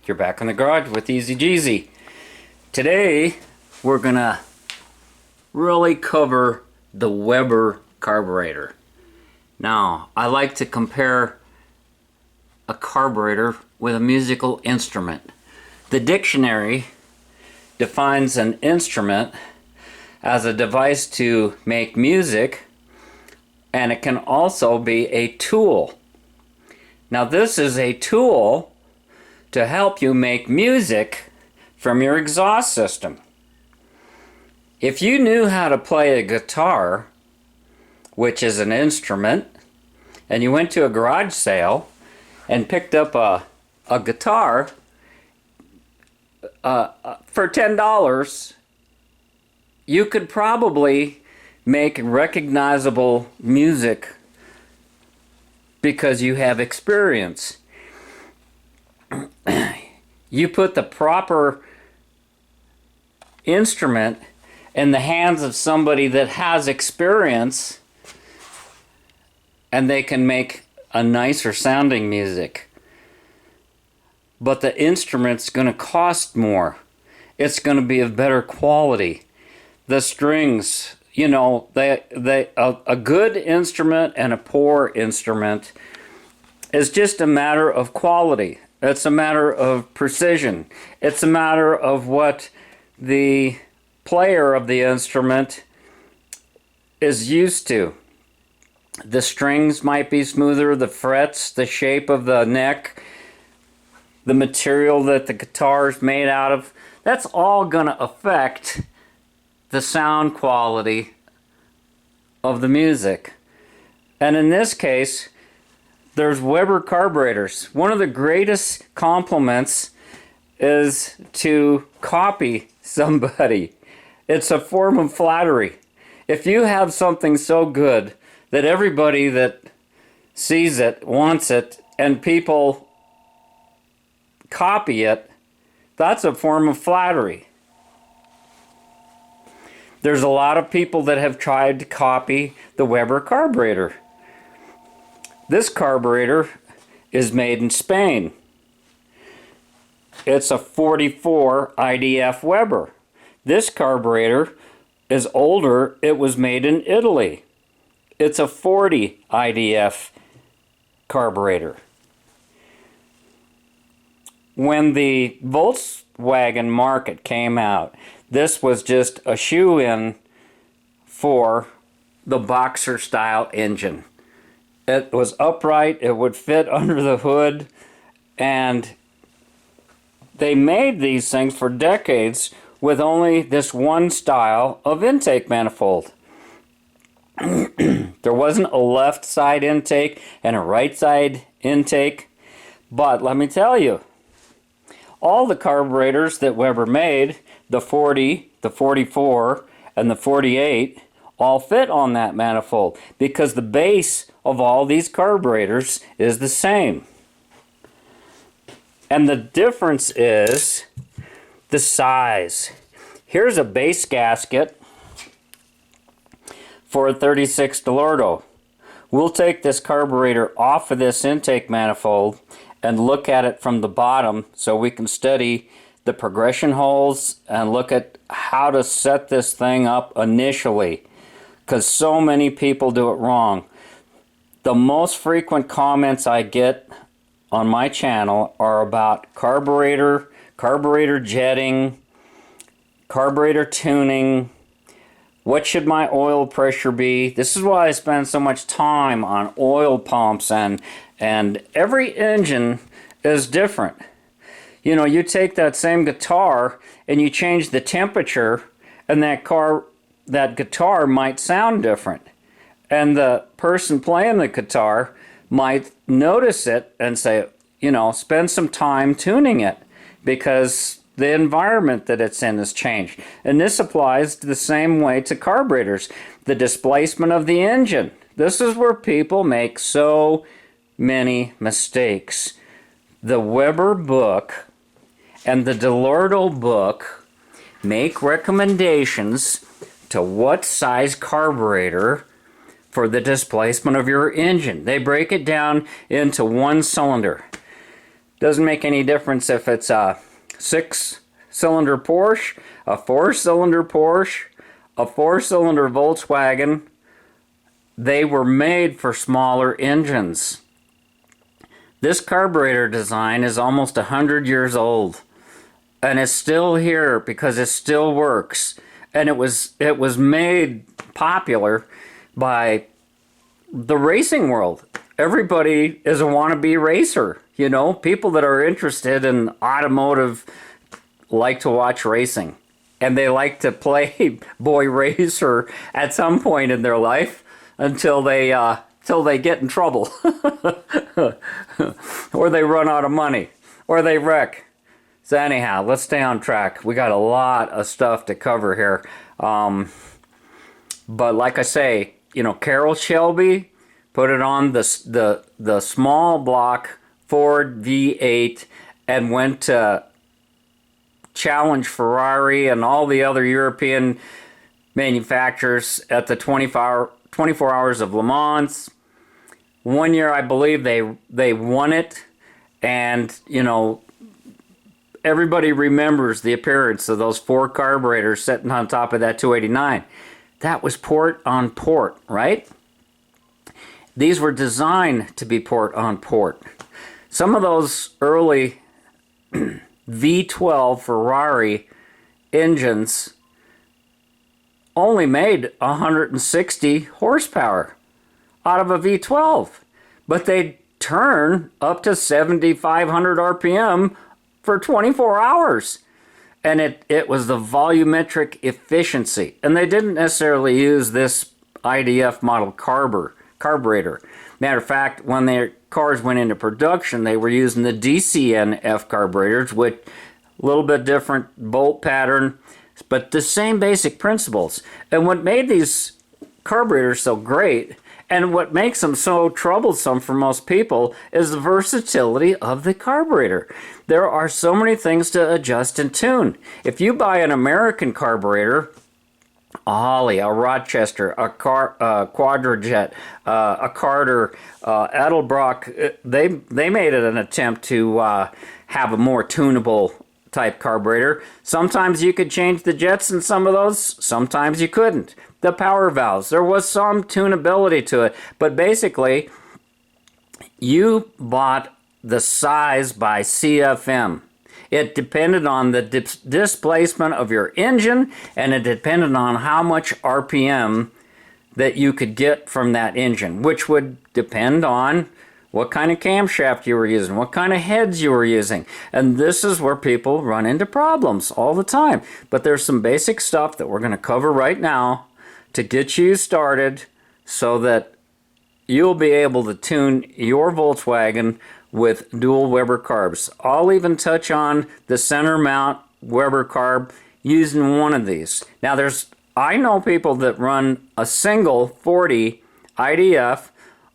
You're back in the garage with TheEZGZ. Today we're gonna really cover the Weber carburetor. Now, I like to compare a carburetor with a musical instrument. The dictionary defines an instrument as a device to make music, and it can also be a tool. Now, this is a tool to help you make music from your exhaust system. If you knew how to play a guitar, which is an instrument, and you went to a garage sale and picked up a guitar for $10, you could probably make recognizable music because you have experience. You put the proper instrument in the hands of somebody that has experience, and they can make a nicer sounding music. But the instrument's going to cost more. It's going to be of better quality. The strings, you know, a good instrument and a poor instrument is just a matter of quality. It's a matter of precision. It's a matter of what the player of the instrument is used to. The strings might be smoother, the frets, the shape of the neck, the material that the guitar is made out of. That's all going to affect the sound quality of the music. And in this case, there's Weber carburetors. One of the greatest compliments is to copy somebody. It's a form of flattery. If you have something so good that everybody that sees it wants it and people copy it, that's a form of flattery. There's a lot of people that have tried to copy the Weber carburetor. This carburetor is made in Spain. It's a 44 IDF Weber. This carburetor is older. It was made in Italy. It's a 40 IDF carburetor. When the Volkswagen market came out, this was just a shoe-in for the boxer style engine. It was upright, it would fit under the hood, and they made these things for decades with only this one style of intake manifold. There wasn't a left side intake and a right side intake, but let me tell you, all the carburetors that Weber made, the 40, the 44, and the 48, all fit on that manifold because the base of all these carburetors is the same. And the difference is the size. Here's a base gasket for a 36 Dellorto. We'll take this carburetor off of this intake manifold and look at it from the bottom so we can study the progression holes and look at how to set this thing up initially, because so many people do it wrong. The most frequent comments I get on my channel are about carburetor jetting, carburetor tuning, what should my oil pressure be. This is why I spend so much time on oil pumps, and every engine is different. You know, you take that same guitar and you change the temperature, and that guitar might sound different. And the person playing the guitar might notice it and say, you know, spend some time tuning it because the environment that it's in has changed. And this applies the same way to carburetors. The displacement of the engine. This is where people make so many mistakes. The Weber book and the Dellorto book make recommendations to what size carburetor for the displacement of your engine. They break it down into one cylinder. Doesn't make any difference if it's a 6-cylinder Porsche, a 4-cylinder Porsche, a 4-cylinder Volkswagen. They were made for smaller engines. This carburetor design is almost 100 years old, and it's still here because it still works. And it was made popular by the racing world. Everybody is a wannabe racer, you know. People that are interested in automotive like to watch racing, and they like to play boy racer at some point in their life until they get in trouble or they run out of money or they wreck. So anyhow, let's stay on track. We got a lot of stuff to cover here. But like I say, you know, Carroll Shelby put it on the small block Ford V8 and went to challenge Ferrari and all the other European manufacturers at the 24 Hours of Le Mans. One year, I believe they won it, and you know, everybody remembers the appearance of those 4 carburetors sitting on top of that 289. That was port on port, right? These were designed to be port on port. Some of those early V12 Ferrari engines only made 160 horsepower out of a V12, but they'd turn up to 7,500 RPM for 24 hours. And it was the volumetric efficiency. And they didn't necessarily use this IDF model carburetor. Matter of fact, when their cars went into production, they were using the DCNF carburetors, with a little bit different bolt pattern, but the same basic principles. And what made these carburetors so great, and what makes them so troublesome for most people, is the versatility of the carburetor. There are so many things to adjust and tune. If you buy an American carburetor, a Holley, a Rochester, a Quadrajet, a Carter, Edelbrock, they made it an attempt to have a more tunable type carburetor. Sometimes you could change the jets in some of those, sometimes you couldn't. The power valves, there was some tunability to it, but basically you bought the size by CFM. It depended on the displacement of your engine, and it depended on how much RPM that you could get from that engine, which would depend on what kind of camshaft you were using, what kind of heads you were using. And this is where people run into problems all the time. But there's some basic stuff that we're going to cover right now to get you started so that you'll be able to tune your Volkswagen with dual Weber carbs. I'll even touch on the center mount Weber carb using one of these. Now I know people that run a single 40 IDF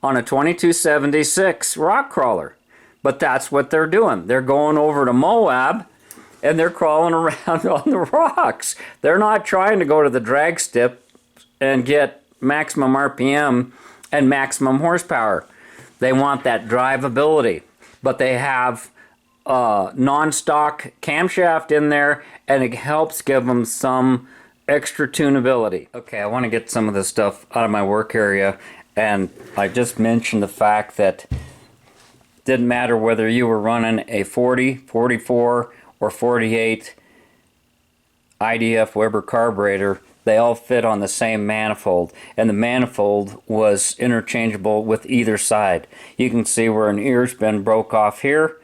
on a 2276 rock crawler, but that's what they're doing. They're going over to Moab and they're crawling around on the rocks. They're not trying to go to the drag strip and get maximum RPM and maximum horsepower. They want that drivability, but they have non-stock camshaft in there, and it helps give them some extra tunability. Okay, I want to get some of this stuff out of my work area, and I just mentioned the fact that it didn't matter whether you were running a 40, 44, or 48 IDF Weber carburetor, they all fit on the same manifold, and the manifold was interchangeable with either side. You can see where an ear's been broke off here.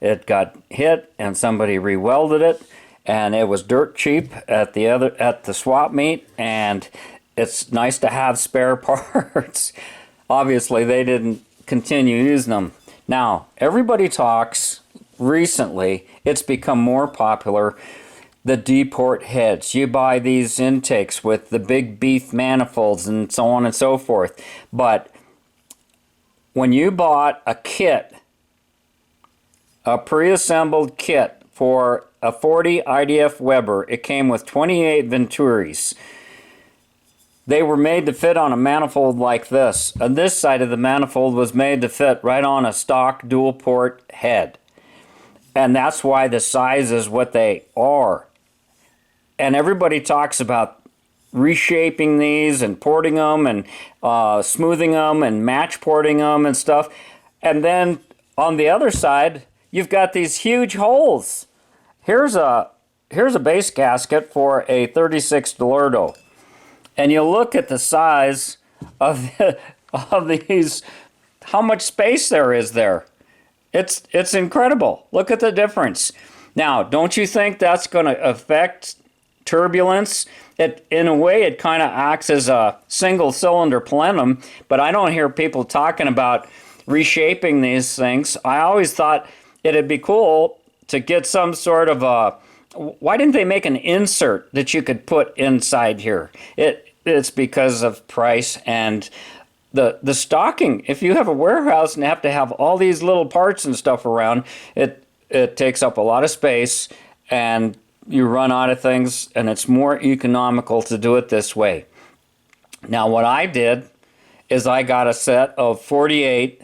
It got hit and somebody re-welded it, and it was dirt cheap at the swap meet, and it's nice to have spare parts. Obviously they didn't continue using them. Now everybody talks recently, it's become more popular, the D-port heads. You buy these intakes with the big beef manifolds and so on and so forth. But when you bought a kit, a pre-assembled kit for a 40 IDF Weber, it came with 28 Venturis. They were made to fit on a manifold like this. And this side of the manifold was made to fit right on a stock dual port head. And that's why the size is what they are. And everybody talks about reshaping these and porting them and smoothing them and match porting them and stuff. And then on the other side, you've got these huge holes. Here's a base gasket for a 36 Dellorto. And you look at the size of these, how much space there is there. It's incredible. Look at the difference. Now, don't you think that's going to affect turbulence? In a way, it kind of acts as a single cylinder plenum, but I don't hear people talking about reshaping these things. I always thought it'd be cool to get some sort of a, why didn't they make an insert that you could put inside here? It's because of price and the stocking. If you have a warehouse and have to have all these little parts and stuff around, it takes up a lot of space and you run out of things, and it's more economical to do it this way. Now what I did is I got a set of 48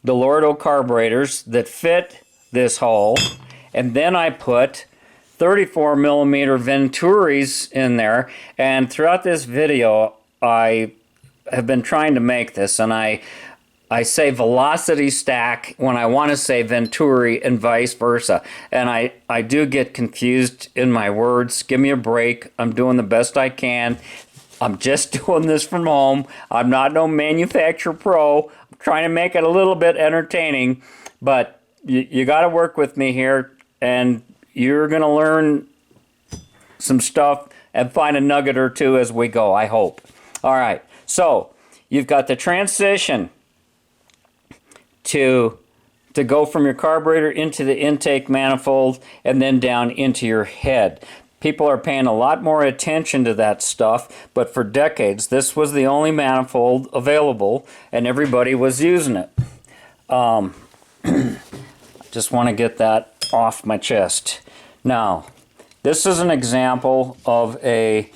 Dellorto carburetors that fit this hole, and then I put 34 millimeter Venturis in there. And throughout this video I have been trying to make this, and I say velocity stack when I want to say Venturi and vice versa. And I do get confused in my words. Give me a break. I'm doing the best I can. I'm just doing this from home. I'm not no manufacturer pro. I'm trying to make it a little bit entertaining. But you got to work with me here, and you're going to learn some stuff and find a nugget or two as we go, I hope. All right. So you've got the transition to go from your carburetor into the intake manifold and then down into your head. People are paying a lot more attention to that stuff, but for decades this was the only manifold available and everybody was using it. Just want to get that off my chest. Now, this is an example of a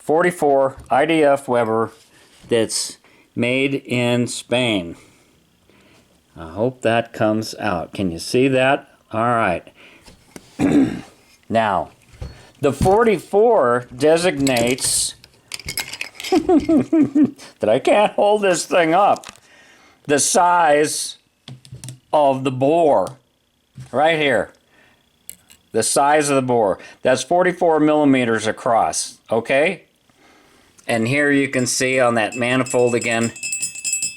44 IDF Weber that's made in Spain. I hope that comes out. Can you see that? All right. Now, the 44 designates that I can't hold this thing up. The size of the bore. Right here. The size of the bore. That's 44 millimeters across. Okay? And here you can see on that manifold again,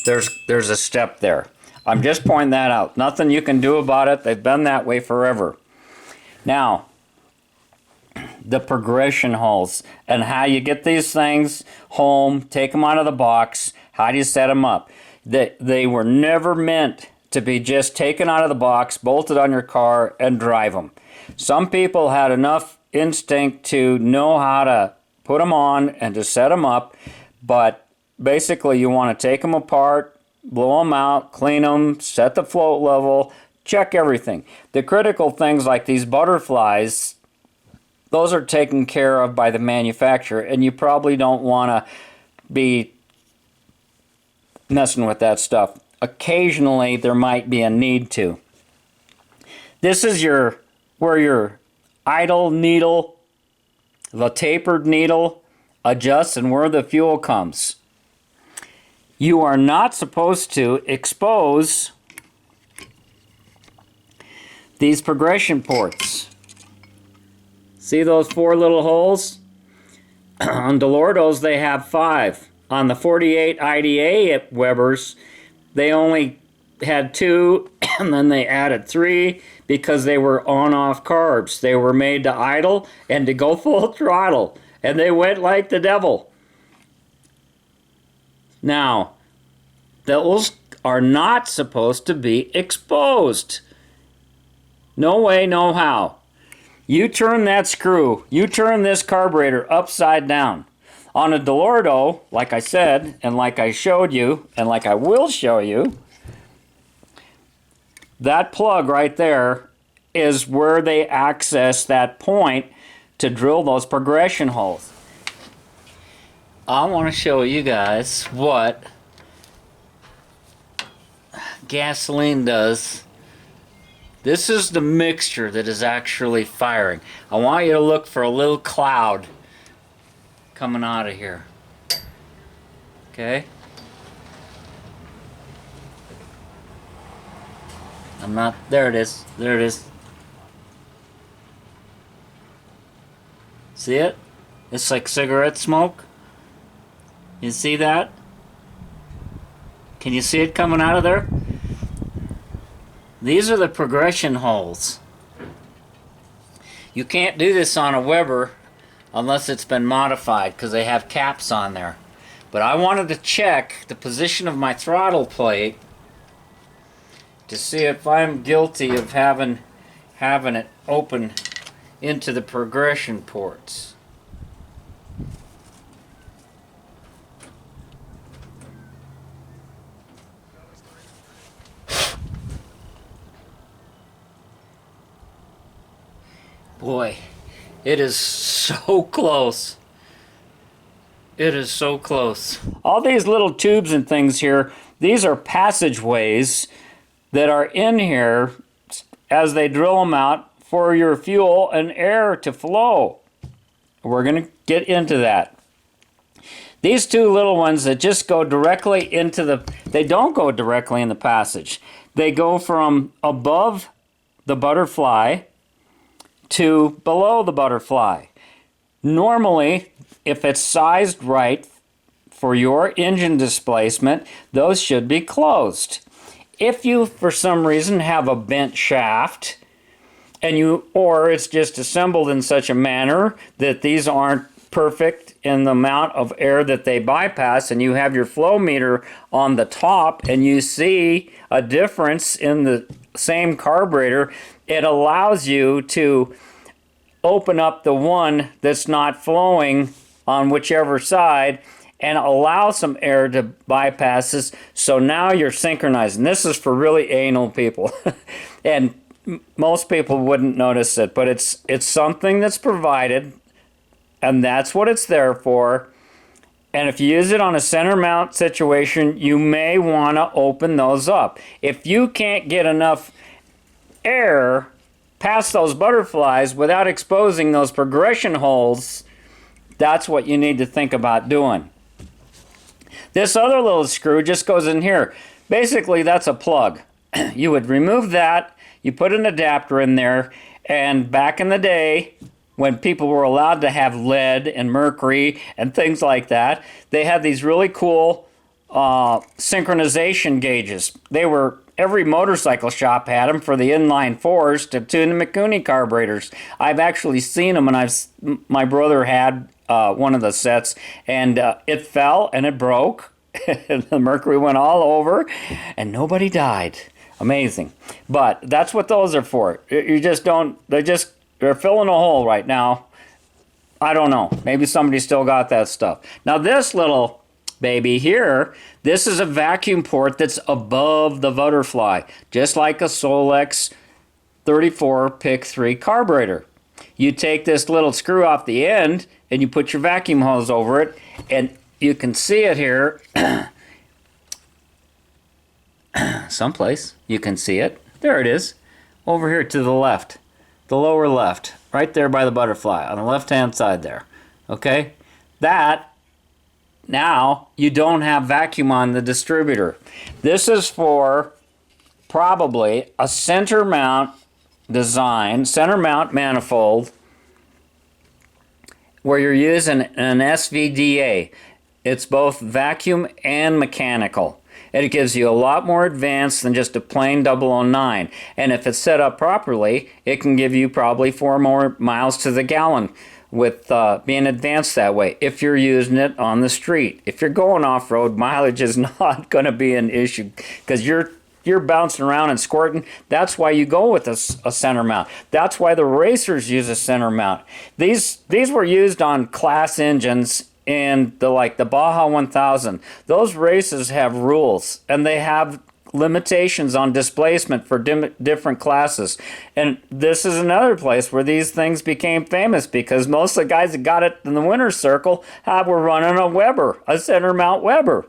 there's a step there. I'm just pointing that out. Nothing you can do about it. They've been that way forever. Now, the progression holes and how you get these things home, take them out of the box, how do you set them up? They were never meant to be just taken out of the box, bolted on your car, and drive them. Some people had enough instinct to know how to put them on and to set them up, but basically you want to take them apart, blow them out, clean them, set the float level, check everything. The critical things like these butterflies, those are taken care of by the manufacturer, and you probably don't want to be messing with that stuff. Occasionally there might be a need to. This is where your idle needle, the tapered needle, adjusts and where the fuel comes. You are not supposed to expose these progression ports. See those 4 little holes? On Dellortos they have 5. On the 48 IDA Webers they only had 2 and then they added 3 because they were on-off carbs. They were made to idle and to go full throttle, and they went like the devil. Now, those are not supposed to be exposed. No way, no how. You turn that screw, you turn this carburetor upside down. On a Dellorto, like I said, and like I showed you, and like I will show you, that plug right there is where they access that point to drill those progression holes. I want to show you guys what gasoline does This is the mixture that is actually firing. I want you to look for a little cloud coming out of here. Okay? I'm not, there it is. There it is. See it? It's like cigarette smoke. You see that? Can you see it coming out of there? These are the progression holes. You can't do this on a Weber unless it's been modified because they have caps on there. But I wanted to check the position of my throttle plate to see if I'm guilty of having it open into the progression ports. Boy, it is so close. It is so close. All these little tubes and things here, these are passageways that are in here as they drill them out for your fuel and air to flow. We're going to get into that. These two little ones that just go directly into the, they don't go directly in the passage. They go from above the butterfly to below the butterfly. Normally, if it's sized right for your engine displacement, those should be closed. If you, for some reason, have a bent shaft, or it's just assembled in such a manner that these aren't perfect in the amount of air that they bypass, and you have your flow meter on the top and you see a difference in the same carburetor, it allows you to open up the one that's not flowing on whichever side and allow some air to bypass this. So now you're synchronized. And this is for really anal people. And most people wouldn't notice it, but it's something that's provided, and that's what it's there for. And if you use it on a center mount situation, you may want to open those up. If you can't get enough air past those butterflies without exposing those progression holes, that's what you need to think about doing. This other little screw just goes in here. Basically, that's a plug. You would remove that, you put an adapter in there, and back in the day, when people were allowed to have lead and mercury and things like that, they had these really cool synchronization gauges. Every motorcycle shop had them for the inline fours to tune the Mikuni carburetors. I've actually seen them, and my brother had one of the sets, and it fell and it broke. The mercury went all over, and nobody died. Amazing. But that's what those are for. You just don't, they're filling a hole right now. I don't know. Maybe somebody still got that stuff. Now this little baby here, this is a vacuum port that's above the butterfly, just like a Solex 34 Pick 3 carburetor. You take this little screw off the end and you put your vacuum hose over it, and you can see it here. Someplace you can see it. There it is, over here to the left, the lower left, right there by the butterfly on the left hand side there. Okay, that, now you don't have vacuum on the distributor. This is for probably a center mount design, center mount manifold, where you're using an SVDA. It's both vacuum and mechanical. And it gives you a lot more advance than just a plain 009. And if it's set up properly, it can give you probably 4 more miles to the gallon with being advanced that way, if you're using it on the street. If you're going off-road, mileage is not going to be an issue, because you're bouncing around and squirting. That's why you go with a center mount. That's why the racers use a center mount. These were used on class engines in the Baja 1000. Those races have rules, and they have limitations on displacement for different classes. And this is another place where these things became famous, because most of the guys that got it in the winner's circle were running a Weber, a center mount Weber.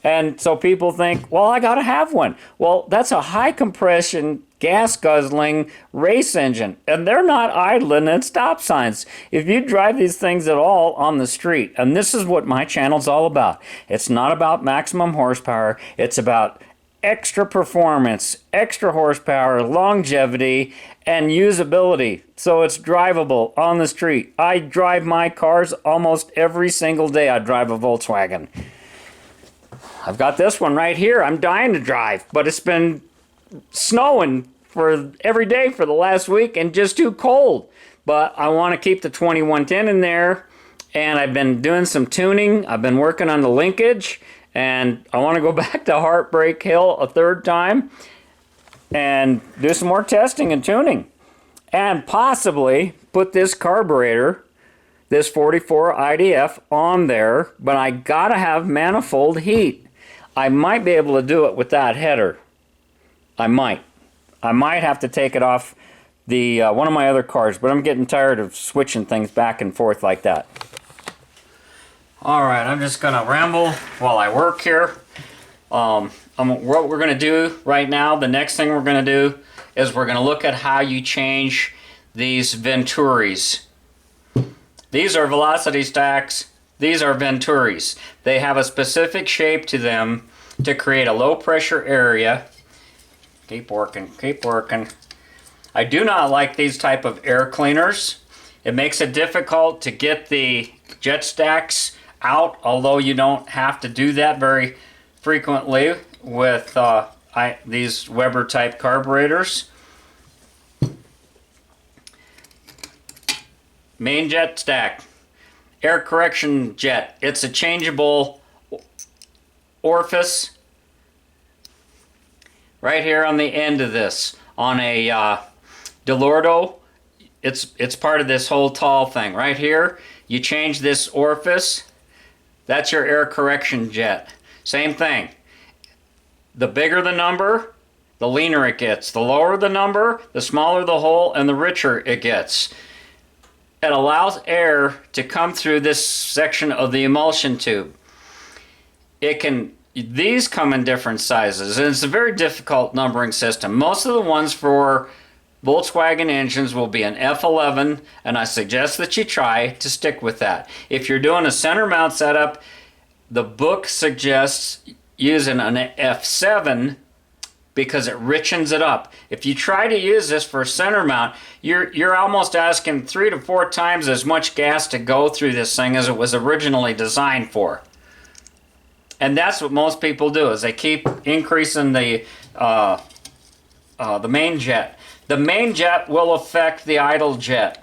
And so people think, well, I got to have one. Well, that's a high compression, gas guzzling race engine, and they're not idling at stop signs. If you drive these things at all on the street, and this is what my channel's all about. It's not about maximum horsepower. It's about extra performance, extra horsepower, longevity, and usability. So it's drivable on the street. I drive my cars almost every single day. I drive a Volkswagen. I've got this one right here. I'm dying to drive, but it's been snowing for every day for the last week and just too cold. But I want to keep the 2110 in there, and I've been doing some tuning. I've been working on the linkage, and I want to go back to Heartbreak Hill a third time and do some more testing and tuning, and possibly put this carburetor, this 44 IDF, on there. But I gotta have manifold heat. I might be able to do it with that header. I might have to take it off the one of my other cars, but I'm getting tired of switching things back and forth like that. All right, I'm just gonna ramble while I work here. What we're gonna do right now, the next thing we're gonna do is we're gonna look at how you change these Venturis. These are velocity stacks. These are Venturis. They have a specific shape to them to create a low pressure area. Keep working, keep working. I do not like these type of air cleaners. It makes it difficult to get the jet stacks out, although you don't have to do that very frequently with these Weber type carburetors. Main jet stack. Air correction jet. It's a changeable orifice right here on the end of this. On a Dellorto, it's part of this whole tall thing. Right here, you change this orifice. That's your air correction jet. Same thing. The bigger the number, the leaner it gets. The lower the number, the smaller the hole, and the richer it gets. It allows air to come through this section of the emulsion tube. These come in different sizes, and it's a very difficult numbering system. Most of the ones for Volkswagen engines will be an F11, and I suggest that you try to stick with that. If you're doing a center mount setup, the book suggests using an F7 because it richens it up. If you try to use this for center mount, you're almost asking 3 to 4 times as much gas to go through this thing as it was originally designed for. And that's what most people do, is they keep increasing the main jet. The main jet will affect the idle jet.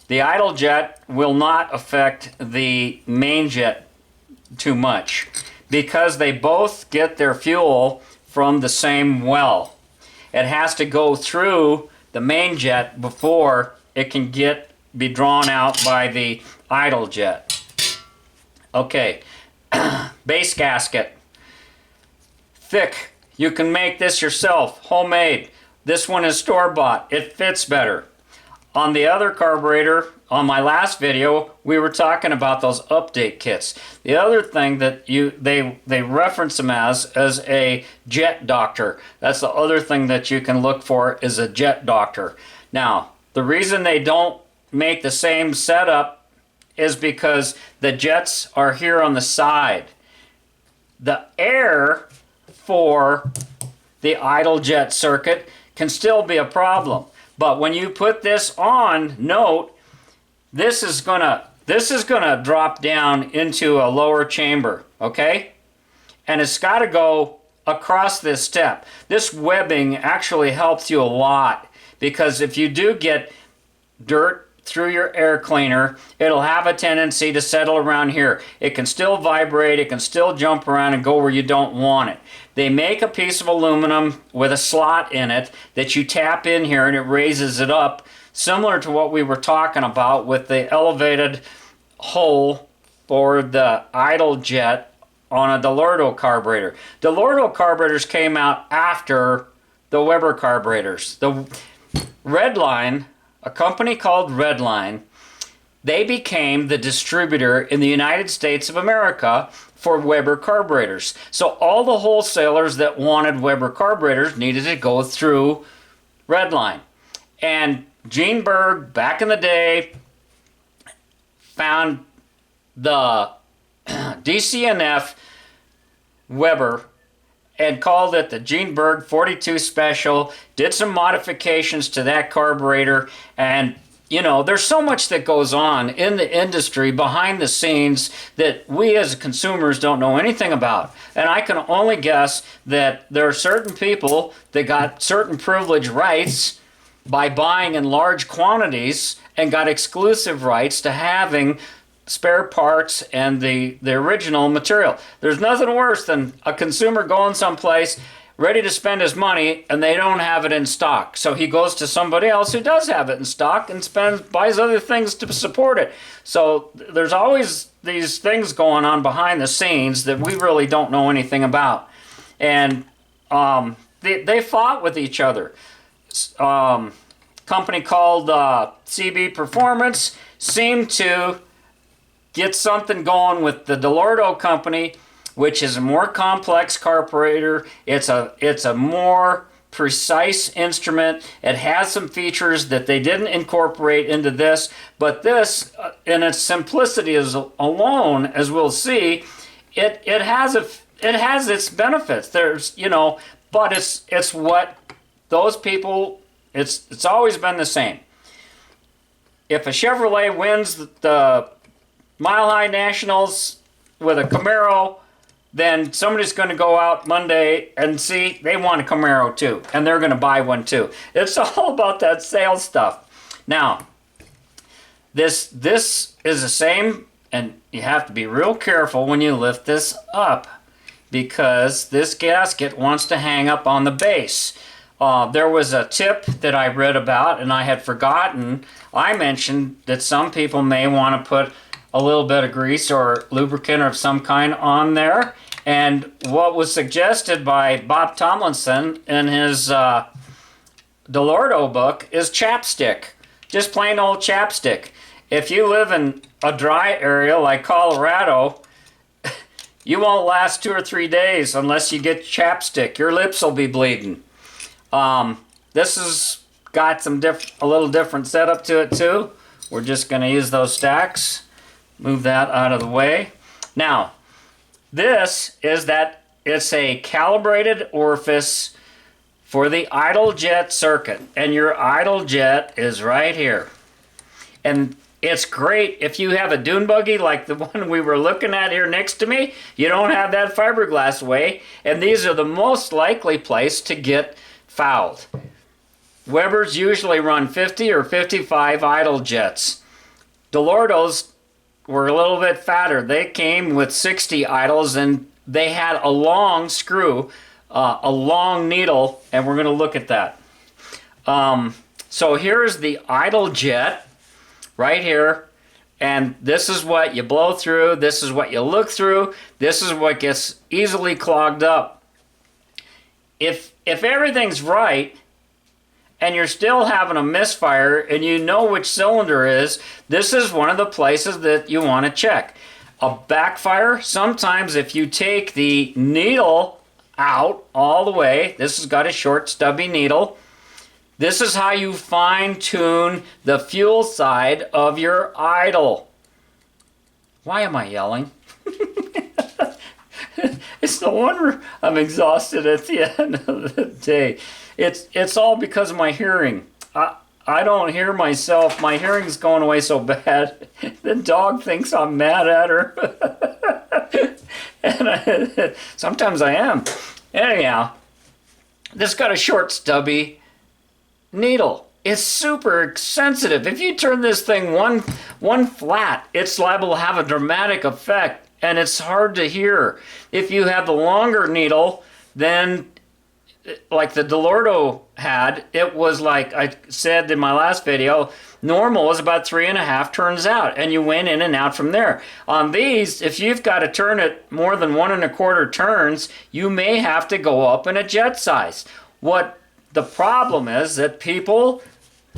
The idle jet will not affect the main jet too much because they both get their fuel from the same well. It has to go through the main jet before it can be drawn out by the idle jet. Okay, base gasket. Thick. You can make this yourself, homemade. This one is store-bought. It fits better. On the other carburetor, on my last video, we were talking about those update kits. The other thing that they reference them as a jet doctor. That's the other thing that you can look for, is a jet doctor. Now, the reason they don't make the same setup is because the jets are here on the side. The air for the idle jet circuit can still be a problem. But when you put this on, note, this is gonna drop down into a lower chamber, okay? And it's gotta go across this step. This webbing actually helps you a lot, because if you do get dirt through your air cleaner, it'll have a tendency to settle around here. It can still vibrate, it can still jump around and go where you don't want it. They make a piece of aluminum with a slot in it that you tap in here and it raises it up, similar to what we were talking about with the elevated hole for the idle jet on a Dellorto carburetor. Dellorto carburetors came out after the Weber carburetors. The Redline, a company called Redline, they became the distributor in the United States of America for Weber carburetors. So all the wholesalers that wanted Weber carburetors needed to go through Redline. And Gene Berg, back in the day, found the DCNF Weber and called it the Gene Berg 42 Special, did some modifications to that carburetor, and you know, there's so much that goes on in the industry behind the scenes that we as consumers don't know anything about. And I can only guess that there are certain people that got certain privilege rights by buying in large quantities and got exclusive rights to having spare parts and the original material. There's nothing worse than a consumer going someplace ready to spend his money and they don't have it in stock. So he goes to somebody else who does have it in stock and buys other things to support it. So there's always these things going on behind the scenes that we really don't know anything about. And they fought with each other. Company called CB Performance seemed to get something going with the Dellorto company, which is a more complex carburetor. It's a more precise instrument. It has some features that they didn't incorporate into this, but this, in its simplicity alone, as we'll see, it has its benefits. There's, you know, but it's what those people. It's always been the same. If a Chevrolet wins the Mile High Nationals with a Camaro, then somebody's going to go out Monday and see they want a Camaro too, and they're going to buy one too. It's all about that sales stuff. Now, this is the same, and you have to be real careful when you lift this up because this gasket wants to hang up on the base. There was a tip that I read about, and I had forgotten. I mentioned that some people may want to put a little bit of grease or lubricant of some kind on there. And what was suggested by Bob Tomlinson in his Dellorto book is chapstick. Just plain old chapstick. If you live in a dry area like Colorado, you won't last 2 or 3 days unless you get chapstick. Your lips will be bleeding. This has got a little different setup to it too. We're just going to use those stacks. Move that out of the way. Now, this is it's a calibrated orifice for the idle jet circuit, and your idle jet is right here. And it's great if you have a dune buggy like the one we were looking at here next to me. You don't have that fiberglass way, and these are the most likely place to get fouled. Webers usually run 50 or 55 idle jets. Dellortos were a little bit fatter. They came with 60 idles, and they had a long screw, a long needle, and we're going to look at that. So here's the idle jet right here, and this is what you blow through, this is what you look through, this is what gets easily clogged up. If everything's right, and you're still having a misfire and you know which cylinder is, this is one of the places that you want to check. A backfire, sometimes if you take the needle out all the way, this has got a short stubby needle, this is how you fine tune the fuel side of your idle. Why am I yelling? It's no wonder I'm exhausted at the end of the day. It's all because of my hearing. I don't hear myself. My hearing's going away so bad. The dog thinks I'm mad at her. And sometimes I am. Anyhow, this got a short stubby needle. It's super sensitive. If you turn this thing one flat, it's liable to have a dramatic effect. And it's hard to hear. If you have the longer needle, then like the Dellorto had, it was like I said in my last video, normal is about 3.5 turns out, and you went in and out from there. On these, if you've got to turn it more than 1.25 turns, you may have to go up in a jet size. What the problem is that people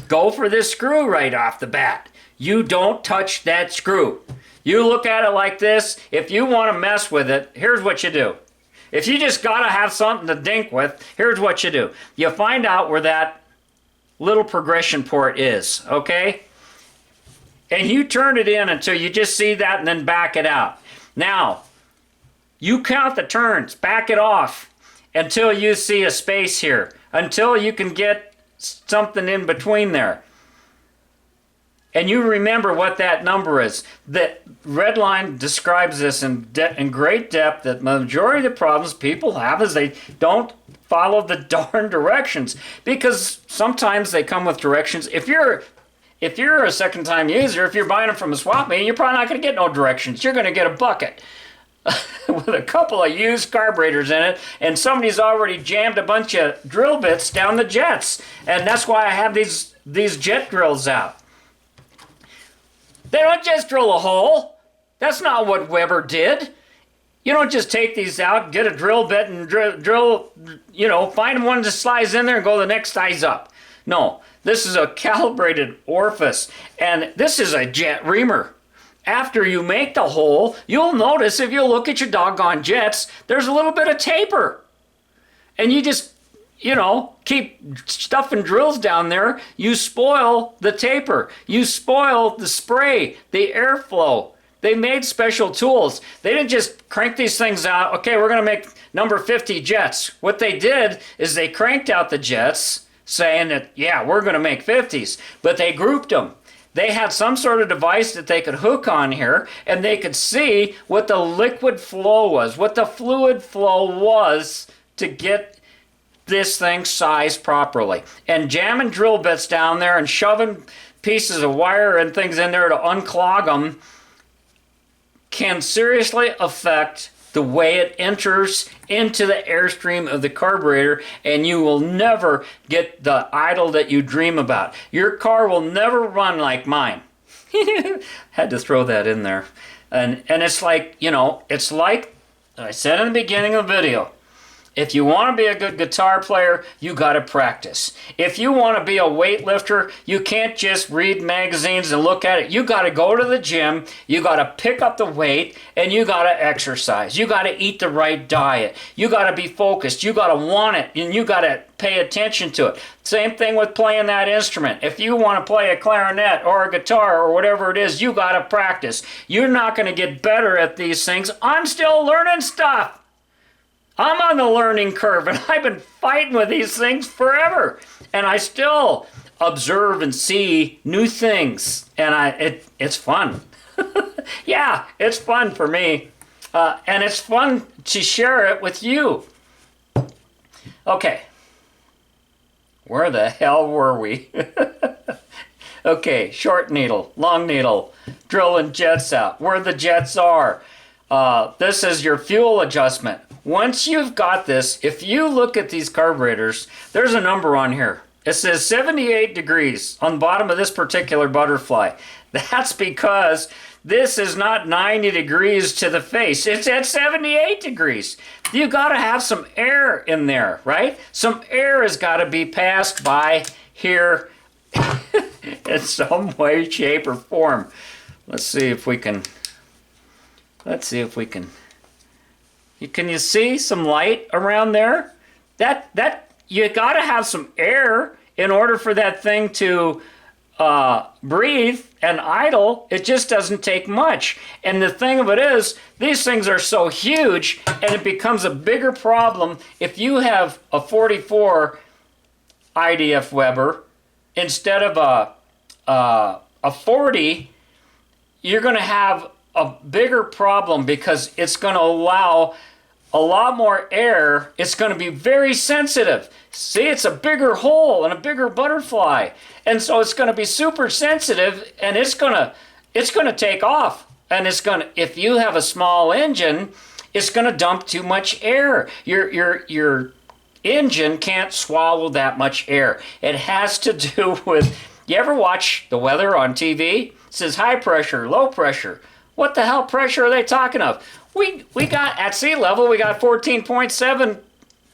go for this screw right off the bat. You don't touch that screw. You look at it like this. If you want to mess with it, here's what you do. If you just got to have something to dink with, here's what you do. You find out where that little progression port is, okay? And you turn it in until you just see that and then back it out. Now, you count the turns, back it off until you see a space here, until you can get something in between there. And you remember what that number is. The red line describes this in great depth, that the majority of the problems people have is they don't follow the darn directions, because sometimes they come with directions. If you're a second time user, if you're buying them from a swap meet, you're probably not going to get no directions. You're going to get a bucket with a couple of used carburetors in it, and somebody's already jammed a bunch of drill bits down the jets. And that's why I have these jet drills out. They don't just drill a hole. That's not what Weber did. You don't just take these out, get a drill bit and drill, find one that slides in there and go the next size up. No, this is a calibrated orifice, and this is a jet reamer. After you make the hole, you'll notice if you look at your doggone jets, there's a little bit of taper. And you just, keep stuffing drills down there, you spoil the taper. You spoil the spray, the airflow. They made special tools. They didn't just crank these things out. Okay, we're going to make number 50 jets. What they did is they cranked out the jets saying that, yeah, we're going to make 50s. But they grouped them. They had some sort of device that they could hook on here, and they could see what the liquid flow was, what the fluid flow was to get this thing sized properly. And jamming drill bits down there and shoving pieces of wire and things in there to unclog them can seriously affect the way it enters into the airstream of the carburetor, and you will never get the idle that you dream about. Your car will never run like mine. Had to throw that in there. And it's like, it's like I said in the beginning of the video, if you want to be a good guitar player, you got to practice. If you want to be a weightlifter, you can't just read magazines and look at it. You got to go to the gym, you got to pick up the weight, and you got to exercise. You got to eat the right diet. You got to be focused. You got to want it, and you got to pay attention to it. Same thing with playing that instrument. If you want to play a clarinet or a guitar or whatever it is, you got to practice. You're not going to get better at these things. I'm still learning stuff. I'm on the learning curve, and I've been fighting with these things forever. And I still observe and see new things, and it's fun. Yeah, it's fun for me. And it's fun to share it with you. Okay. Where the hell were we? Okay, short needle, long needle, drilling jets out, where the jets are. This is your fuel adjustment. Once you've got this, if you look at these carburetors, there's a number on here. It says 78 degrees on the bottom of this particular butterfly. That's because this is not 90 degrees to the face. It's at 78 degrees. You got to have some air in there, right? Some air has got to be passed by here in some way, shape, or form. Let's see if we can. Can you see some light around there? That you got to have some air in order for that thing to breathe and idle. It just doesn't take much. And the thing of it is, these things are so huge, and it becomes a bigger problem if you have a 44 IDF Weber instead of a 40. You're going to have a bigger problem because it's going to allow a lot more air. It's going to be very sensitive. See, it's a bigger hole and a bigger butterfly, and so it's going to be super sensitive, and it's going to take off. And it's going to, if you have a small engine, it's going to dump too much air. Your engine can't swallow that much air. It has to do with, you ever watch the weather on TV? It says high pressure, low pressure. What the hell pressure are they talking of? We got, at sea level, we got 14.7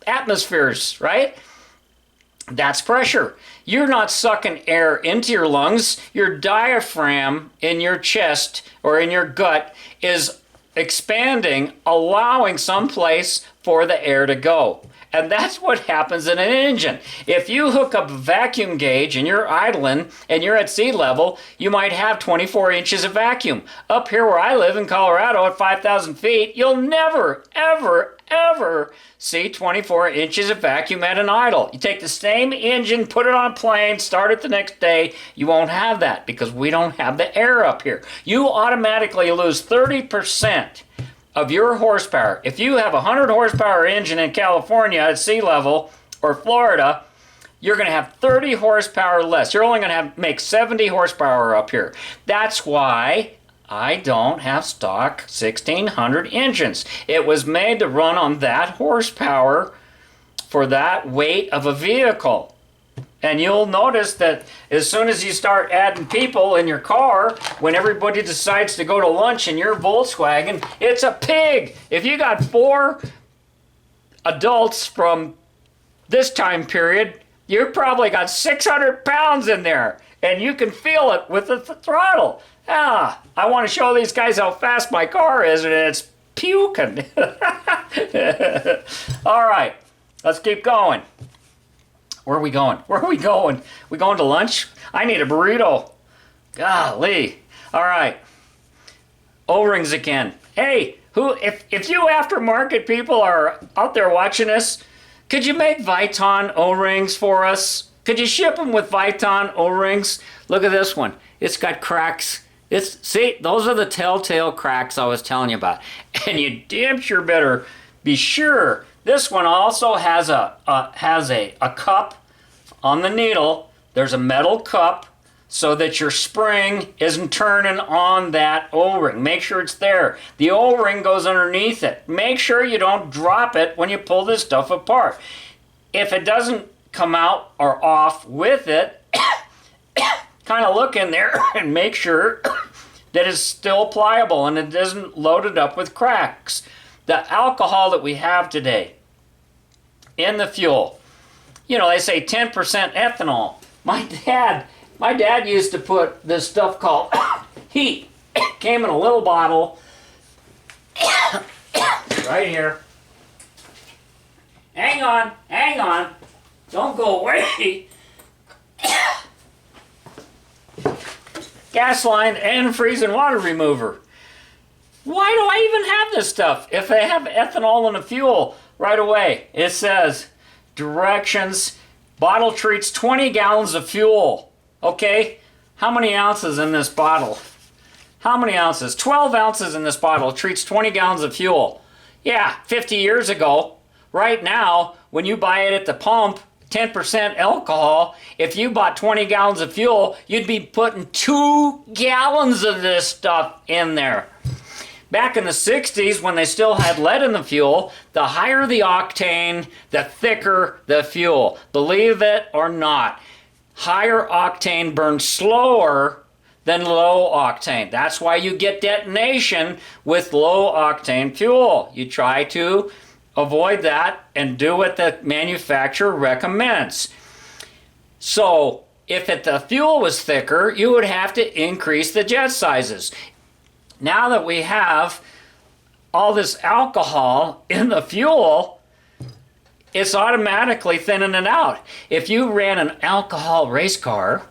atmospheres, right? That's pressure. You're not sucking air into your lungs. Your diaphragm in your chest or in your gut is expanding, allowing some place for the air to go. And that's what happens in an engine. If you hook up a vacuum gauge and you're idling and you're at sea level, you might have 24 inches of vacuum. Up here where I live in Colorado at 5,000 feet, you'll never, ever, ever see 24 inches of vacuum at an idle. You take the same engine, put it on a plane, start it the next day, you won't have that because we don't have the air up here. You automatically lose 30% of your horsepower. If you have a 100 horsepower engine in California at sea level or Florida, you're going to have 30 horsepower less. You're only going to make 70 horsepower up here. That's why I don't have stock 1600 engines. It was made to run on that horsepower for that weight of a vehicle. And you'll notice that as soon as you start adding people in your car, when everybody decides to go to lunch in your Volkswagen, it's a pig. If you got 4 adults from this time period, you probably got 600 pounds in there. And you can feel it with the throttle. I want to show these guys how fast my car is, and it's puking. All right, let's keep going. Where are we going? Where are we going? We going to lunch? I need a burrito. Golly. All right. O-rings again. Hey, if you aftermarket people are out there watching this, could you make Viton O-rings for us? Could you ship them with Viton O-rings? Look at this one. It's got cracks. See, those are the telltale cracks I was telling you about. And you damn sure better be sure. This one also has a cup on the needle. There's a metal cup so that your spring isn't turning on that O-ring. Make sure it's there. The O-ring goes underneath it. Make sure you don't drop it when you pull this stuff apart. If it doesn't come out or off with it, kind of look in there and make sure that it's still pliable and it isn't loaded up with cracks. The alcohol that we have today in the fuel, you know, they say 10% ethanol. My dad used to put this stuff called heat. It came in a little bottle right here. Hang on. Don't go away. Gas line and freezing water remover. Why do I even have this stuff if they have ethanol in the fuel right away? It says directions, bottle treats 20 gallons of fuel. Okay, how many ounces in this bottle? How many ounces? 12 ounces in this bottle treats 20 gallons of fuel. Yeah, 50 years ago. Right now, when you buy it at the pump, 10% alcohol, if you bought 20 gallons of fuel, you'd be putting 2 gallons of this stuff in there. Back in the 60s, when they still had lead in the fuel, the higher the octane, the thicker the fuel. Believe it or not, higher octane burns slower than low octane. That's why you get detonation with low octane fuel. You try to avoid that and do what the manufacturer recommends. So if the fuel was thicker, you would have to increase the jet sizes. Now that we have all this alcohol in the fuel, it's automatically thinning it out. If you ran an alcohol race car,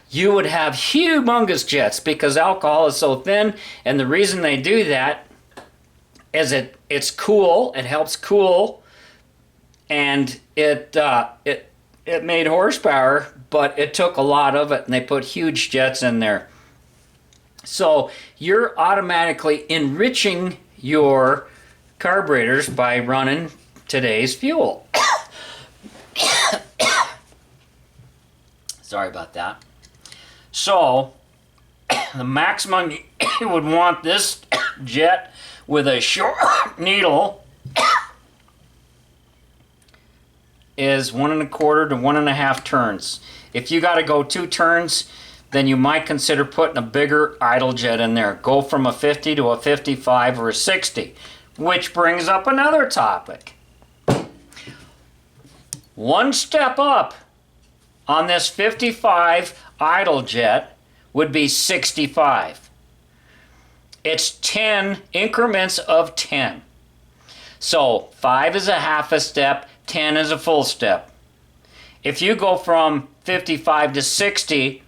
you would have humongous jets because alcohol is so thin, and the reason they do that is it's cool, it helps cool, and it made horsepower, but it took a lot of it, and they put huge jets in there. So you're automatically enriching your carburetors by running today's fuel. Sorry about that. So the maximum you would want this jet with a short needle is 1 1/4 to 1 1/2 turns. If you got to go 2 turns, then you might consider putting a bigger idle jet in there. Go from a 50 to a 55 or a 60, which brings up another topic. One step up on this 55 idle jet would be 65. It's 10 increments of 10. So 5 is a half a step, 10 is a full step. If you go from 55 to 60,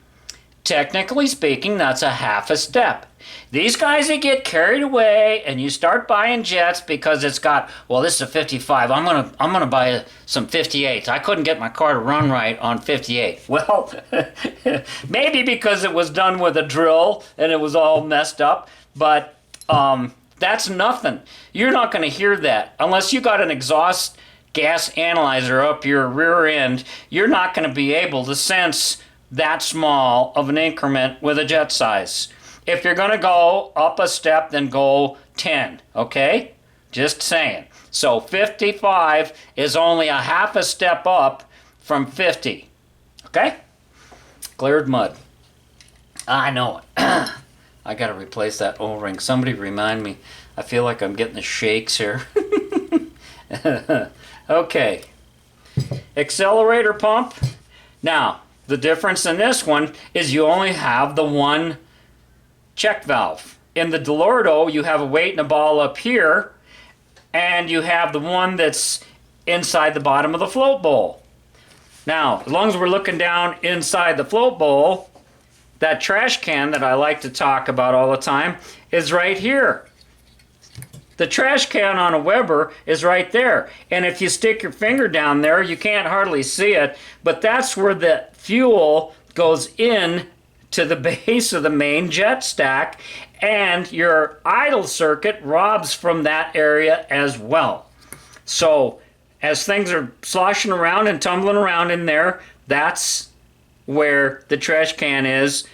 technically speaking, that's a half a step. These guys that get carried away and you start buying jets because it's got, well, this is a 55. I'm gonna buy some 58s. I couldn't get my car to run right on 58. Well, maybe because it was done with a drill and it was all messed up, but that's nothing. You're not going to hear that unless you got an exhaust gas analyzer up your rear end. You're not going to be able to sense that small of an increment with a jet size. If you're going to go up a step, then go 10, okay? Just saying. So 55 is only a half a step up from 50, okay? Cleared mud. I know it. I got to replace that O-ring. Somebody remind me. I feel like I'm getting the shakes here. Okay. Accelerator pump. Now, the difference in this one is you only have the one check valve. In the Dellorto, you have a weight and a ball up here, and you have the one that's inside the bottom of the float bowl. Now, as long as we're looking down inside the float bowl, that trash can that I like to talk about all the time is right here. The trash can on a Weber is right there. And if you stick your finger down there, you can't hardly see it, but that's where the fuel goes in to the base of the main jet stack, and your idle circuit robs from that area as well. So as things are sloshing around and tumbling around in there, that's where the trash can is,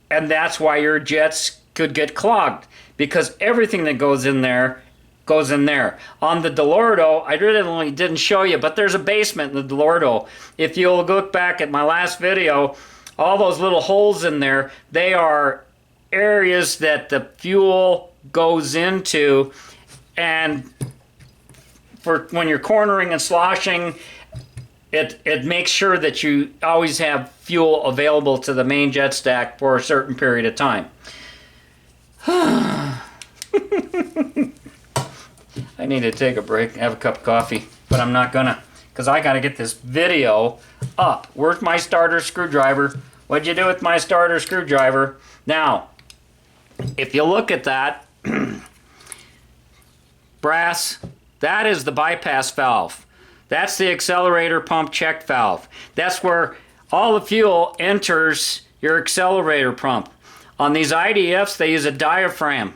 and that's why your jets could get clogged, because everything that goes in there goes in there. On the Dellorto, I really didn't show you, but there's a basement in the Dellorto. If you'll look back at my last video, all those little holes in there, they are areas that the fuel goes into, and for when you're cornering and sloshing, it makes sure that you always have fuel available to the main jet stack for a certain period of time. I need to take a break, have a cup of coffee, but I'm not gonna, because I gotta get this video up. Where's my starter screwdriver? What'd you do with my starter screwdriver? Now, if you look at that, brass, that is the bypass valve. That's the accelerator pump check valve. That's where all the fuel enters your accelerator pump. On these IDFs, they use a diaphragm.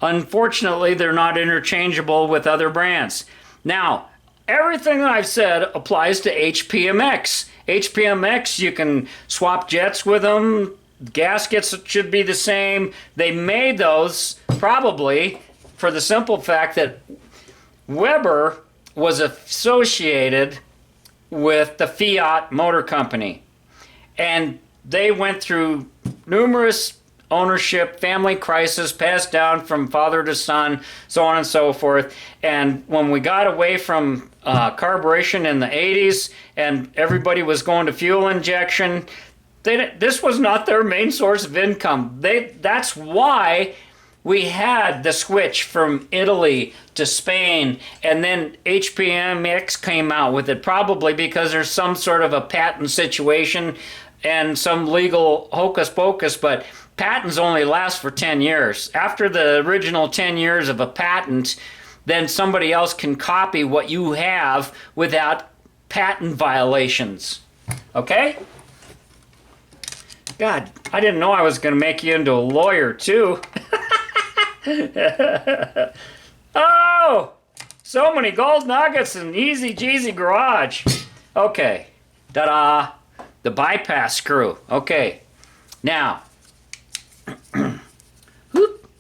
Unfortunately, they're not interchangeable with other brands. Now, everything that I've said applies to HPMX. HPMX, you can swap jets with them. Gaskets should be the same. They made those probably for the simple fact that Weber was associated with the Fiat Motor Company. And they went through numerous ownership, family crisis, passed down from father to son, so on and so forth. And when we got away from carburation in the 80s and everybody was going to fuel injection, this was not their main source of income. That's why we had the switch from Italy to Spain, and then HPMX came out with it, probably because there's some sort of a patent situation and some legal hocus pocus, but patents only last for 10 years. After the original 10 years of a patent, then somebody else can copy what you have without patent violations. Okay? God, I didn't know I was going to make you into a lawyer, too. Oh! So many gold nuggets in EZGZ garage. Okay. Ta-da! The bypass screw. Okay. Now. Whoop.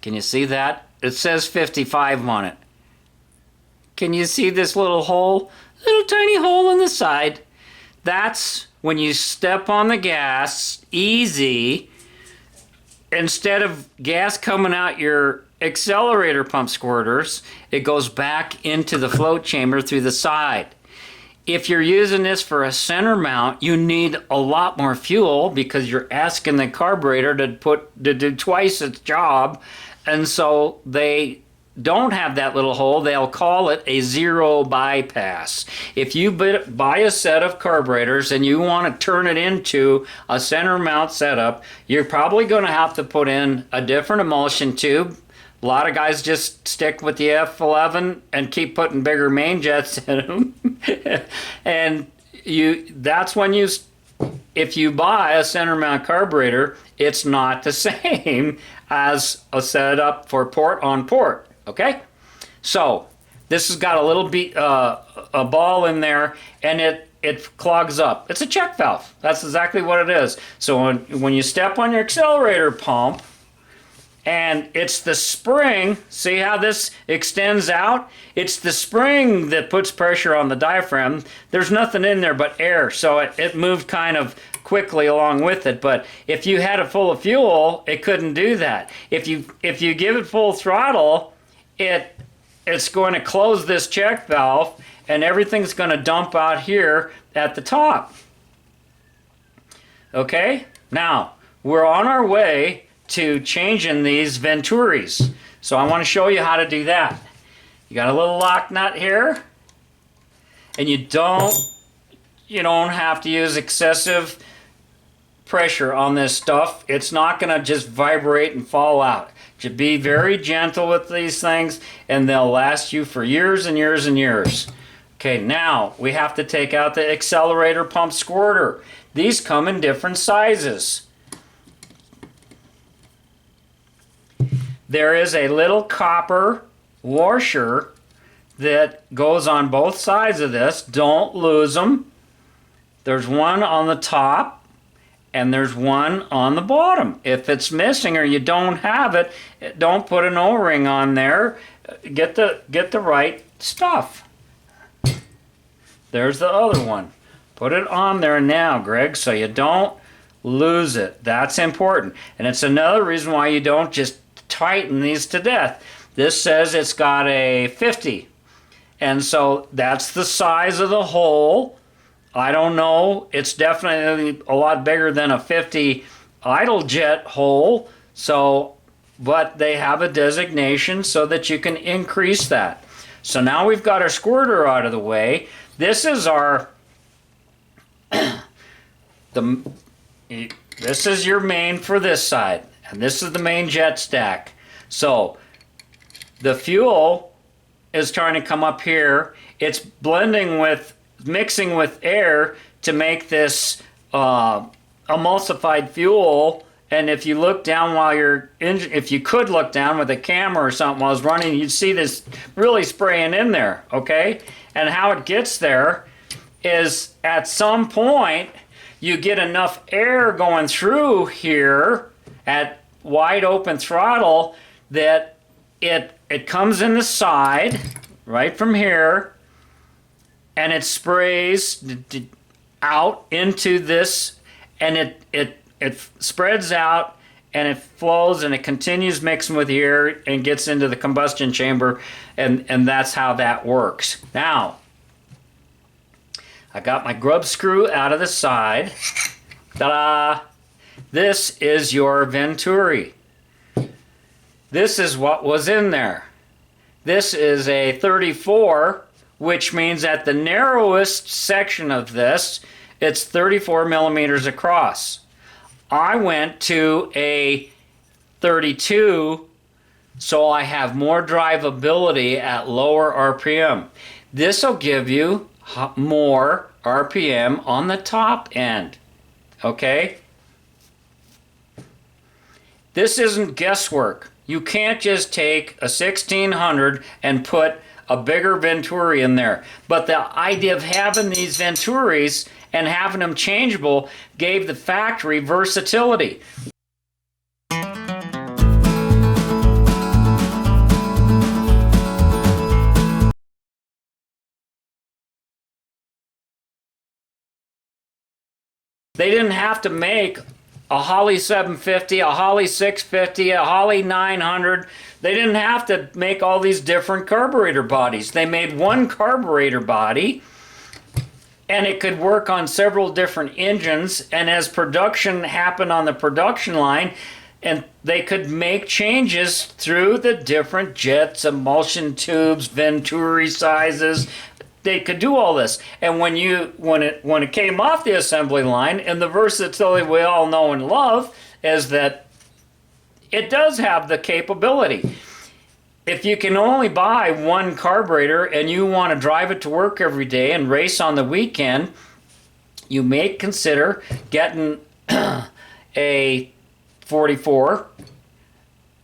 Can you see that? It says 55 on it. Can you see this little hole? Little tiny hole in the side. That's when you step on the gas, easy, instead of gas coming out your accelerator pump squirters, it goes back into the float chamber through the side. if you're using this for a center mount, you need a lot more fuel because you're asking the carburetor to do twice its job. And so they don't have that little hole. They'll call it a zero bypass. If you buy a set of carburetors and you want to turn it into a center mount setup, you're probably going to have to put in a different emulsion tube. A lot of guys just stick with the F11 and keep putting bigger main jets in them. And that's when if you buy a center mount carburetor, it's not the same as a setup for port on port. Okay, so this has got a little a ball in there, and it clogs up. It's a check valve. That's exactly what it is. So when you step on your accelerator pump, and it's the spring, see how this extends out? It's the spring that puts pressure on the diaphragm. There's nothing in there but air, so it moved kind of quickly along with it. But if you had it full of fuel, it couldn't do that. If you give it full throttle, it's going to close this check valve, and everything's going to dump out here at the top. Okay, now we're on our way to changing these Venturis. So I want to show you how to do that. You got a little lock nut here, and you don't have to use excessive pressure on this stuff. It's not going to just vibrate and fall out. You be very gentle with these things, and they'll last you for years and years and years. Okay, now we have to take out the accelerator pump squirter. These come in different sizes. There is a little copper washer that goes on both sides of this. Don't lose them. There's one on the top and there's one on the bottom. If it's missing or you don't have it, don't put an O-ring on there. Get the right stuff. There's the other one. Put it on there now, Greg, so you don't lose it. That's important. And it's another reason why you don't just tighten these to death. This says it's got a 50, and so that's the size of the hole. I don't know, it's definitely a lot bigger than a 50 idle jet hole, so but they have a designation so that you can increase that. So now we've got our squirter out of the way. This is our this is your main for this side. And this is the main jet stack. So the fuel is trying to come up here. It's mixing with air to make this emulsified fuel. And if you look down if you could look down with a camera or something while it's running, you'd see this really spraying in there, okay? And how it gets there is at some point you get enough air going through here at wide open throttle that it comes in the side right from here, and it sprays out into this, and it spreads out and it flows and it continues mixing with air and gets into the combustion chamber, and that's how that works. Now I got my grub screw out of the side. Ta-da! This is your Venturi. This is what was in there. This is a 34, which means at the narrowest section of this, it's 34 millimeters across. I went to a 32, so I have more drivability at lower RPM. This will give you more RPM on the top end. Okay? This isn't guesswork. You can't just take a 1600 and put a bigger Venturi in there. But the idea of having these Venturis and having them changeable gave the factory versatility. They didn't have to make a Holley 750, a Holley 650, a Holley 900. They didn't have to make all these different carburetor bodies. They made one carburetor body, and it could work on several different engines. And as production happened on the production line, and they could make changes through the different jets, emulsion tubes, Venturi sizes. They could do all this. And when it came off the assembly line, and the versatility we all know and love is that it does have the capability. If you can only buy one carburetor and you want to drive it to work every day and race on the weekend, you may consider getting a 44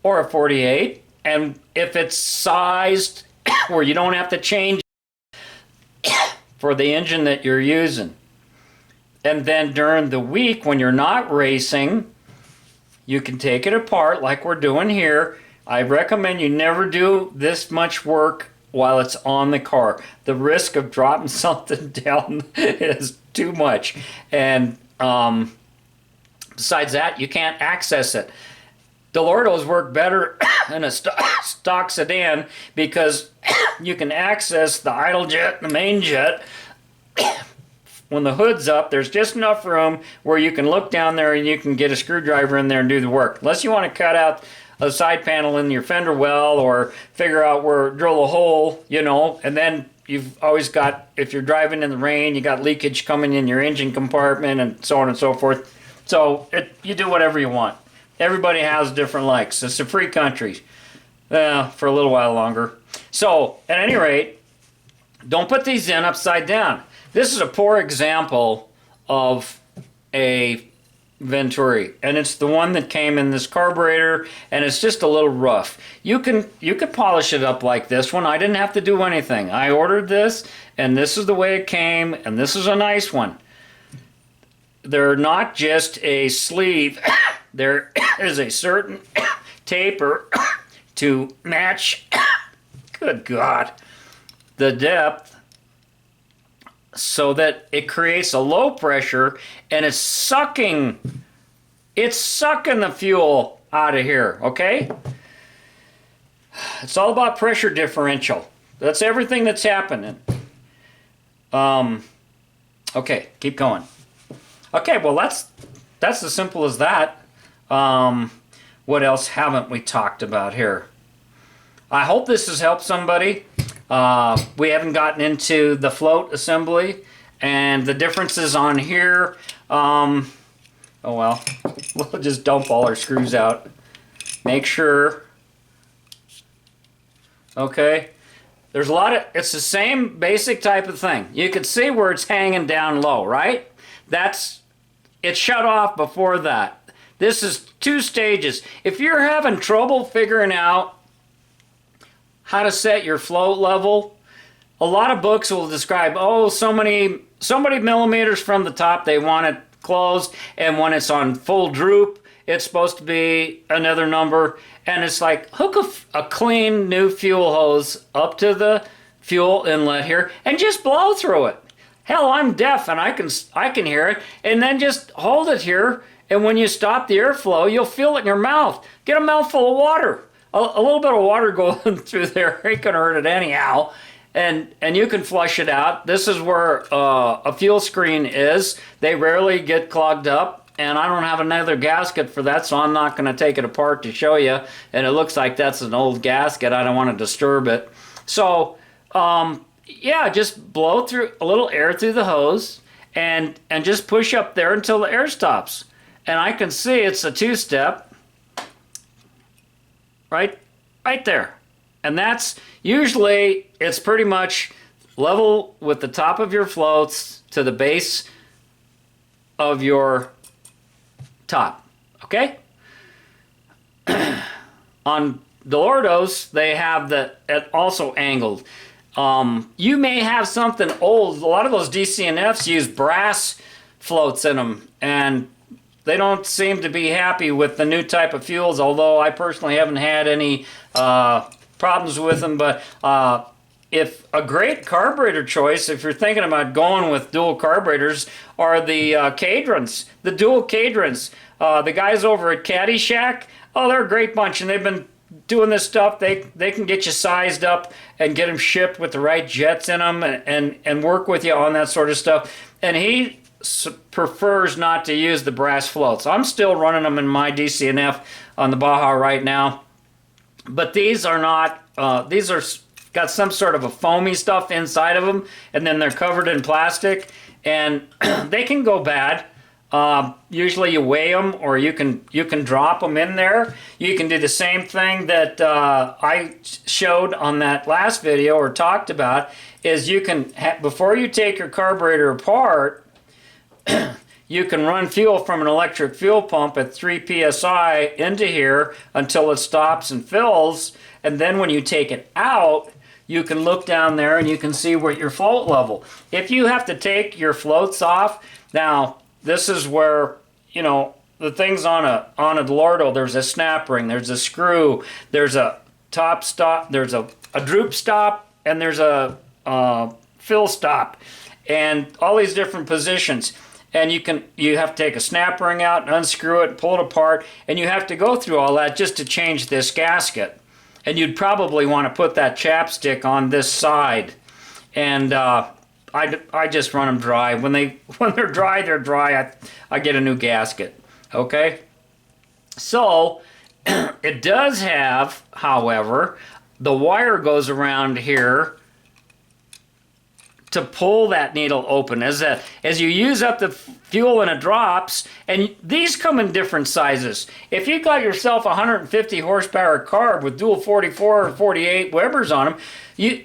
or a 48, and if it's sized where you don't have to change for the engine that you're using. And then during the week when you're not racing, you can take it apart like we're doing here. I recommend you never do this much work while it's on the car. The risk of dropping something down is too much. And besides that, you can't access it. Dellortos work better in a stock sedan because you can access the idle jet and the main jet. When the hood's up, there's just enough room where you can look down there and you can get a screwdriver in there and do the work. Unless you want to cut out a side panel in your fender well or figure out where, drill a hole, you know, and then you've always got, if you're driving in the rain, you got leakage coming in your engine compartment and so on and so forth. So you do whatever you want. Everybody has different likes. It's a free country for a little while longer. So at any rate, don't put these in upside down. This is a poor example of a Venturi, and it's the one that came in this carburetor, and it's just a little rough. You could polish it up like this one. I didn't have to do anything. I ordered this, and this is the way it came, and this is a nice one. They're not just a sleeve. There is a certain taper to match, good God, the depth, so that it creates a low pressure, and it's sucking the fuel out of here, okay? It's all about pressure differential. That's everything that's happening. Okay, keep going. Okay, well that's as simple as that. What else haven't we talked about here? I hope this has helped somebody. We haven't gotten into the float assembly and the differences on here. Oh well, we'll just dump all our screws out. Make sure. Okay, there's a lot of, it's the same basic type of thing. You can see where it's hanging down low, right? It's shut off before that. This is 2 stages. If you're having trouble figuring out how to set your float level, a lot of books will describe, oh, so many millimeters from the top, they want it closed, and when it's on full droop, it's supposed to be another number, and it's like, hook a clean new fuel hose up to the fuel inlet here, and just blow through it. Hell, I'm deaf, and I can hear it, and then just hold it here, and when you stop the airflow, you'll feel it in your mouth. Get a mouthful of water. A little bit of water going through there ain't gonna hurt it anyhow, and you can flush it out. This is where a fuel screen is. They rarely get clogged up, and I don't have another gasket for that, so I'm not gonna take it apart to show you. And it looks like that's an old gasket. I don't want to disturb it. So yeah, just blow through a little air through the hose, and just push up there until the air stops. And I can see it's a 2-step. Right there. And that's usually, it's pretty much level with the top of your floats to the base of your top. Okay? On Dellortos, they have it also angled. You may have something old. A lot of those DCNFs use brass floats in them, and they don't seem to be happy with the new type of fuels, although I personally haven't had any problems with them. But if a great carburetor choice, if you're thinking about going with dual carburetors, are the Cadrons, the dual Cadrons. The guys over at Caddy Shack, oh, they're a great bunch, and they've been doing this stuff, they can get you sized up and get them shipped with the right jets in them and work with you on that sort of stuff. And he prefers not to use the brass floats. I'm still running them in my DCNF on the Baja right now, but these are not, these are got some sort of a foamy stuff inside of them, and then they're covered in plastic, and they can go bad. Usually you weigh them, or you can drop them in there. You can do the same thing that I showed on that last video or talked about, is you can, before you take your carburetor apart, you can run fuel from an electric fuel pump at 3 psi into here until it stops and fills, and then when you take it out, you can look down there and you can see what your float level. If you have to take your floats off, now this is where, you know, the things on a Dellorto, there's a snap ring, there's a screw, there's a top stop, there's a droop stop, and there's a fill stop, and all these different positions. And you have to take a snap ring out and unscrew it and pull it apart, and you have to go through all that just to change this gasket. And you'd probably want to put that chapstick on this side. And I just run them dry. When they're dry, they're dry. I get a new gasket. Okay? So, it does have, however, the wire goes around here to pull that needle open. As you use up the fuel and it drops, and these come in different sizes. If you got yourself a 150 horsepower carb with dual 44 or 48 Webers on them, you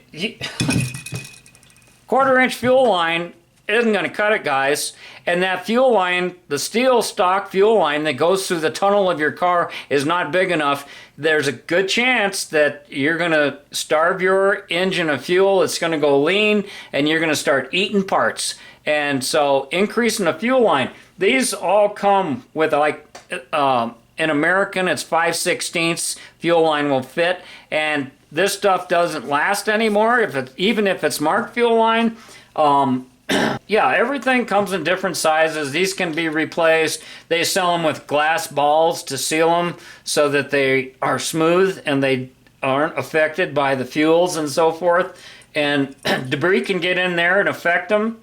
quarter-inch fuel line isn't going to cut it, guys. And that fuel line, the steel stock fuel line that goes through the tunnel of your car, is not big enough. There's a good chance that you're going to starve your engine of fuel. It's going to go lean, and you're going to start eating parts. And so increasing the fuel line. These all come with, like, in American, it's 5/16 fuel line will fit. And this stuff doesn't last anymore, even if it's marked fuel line. Yeah, everything comes in different sizes. These can be replaced. They sell them with glass balls to seal them so that they are smooth and they aren't affected by the fuels and so forth. And debris can get in there and affect them.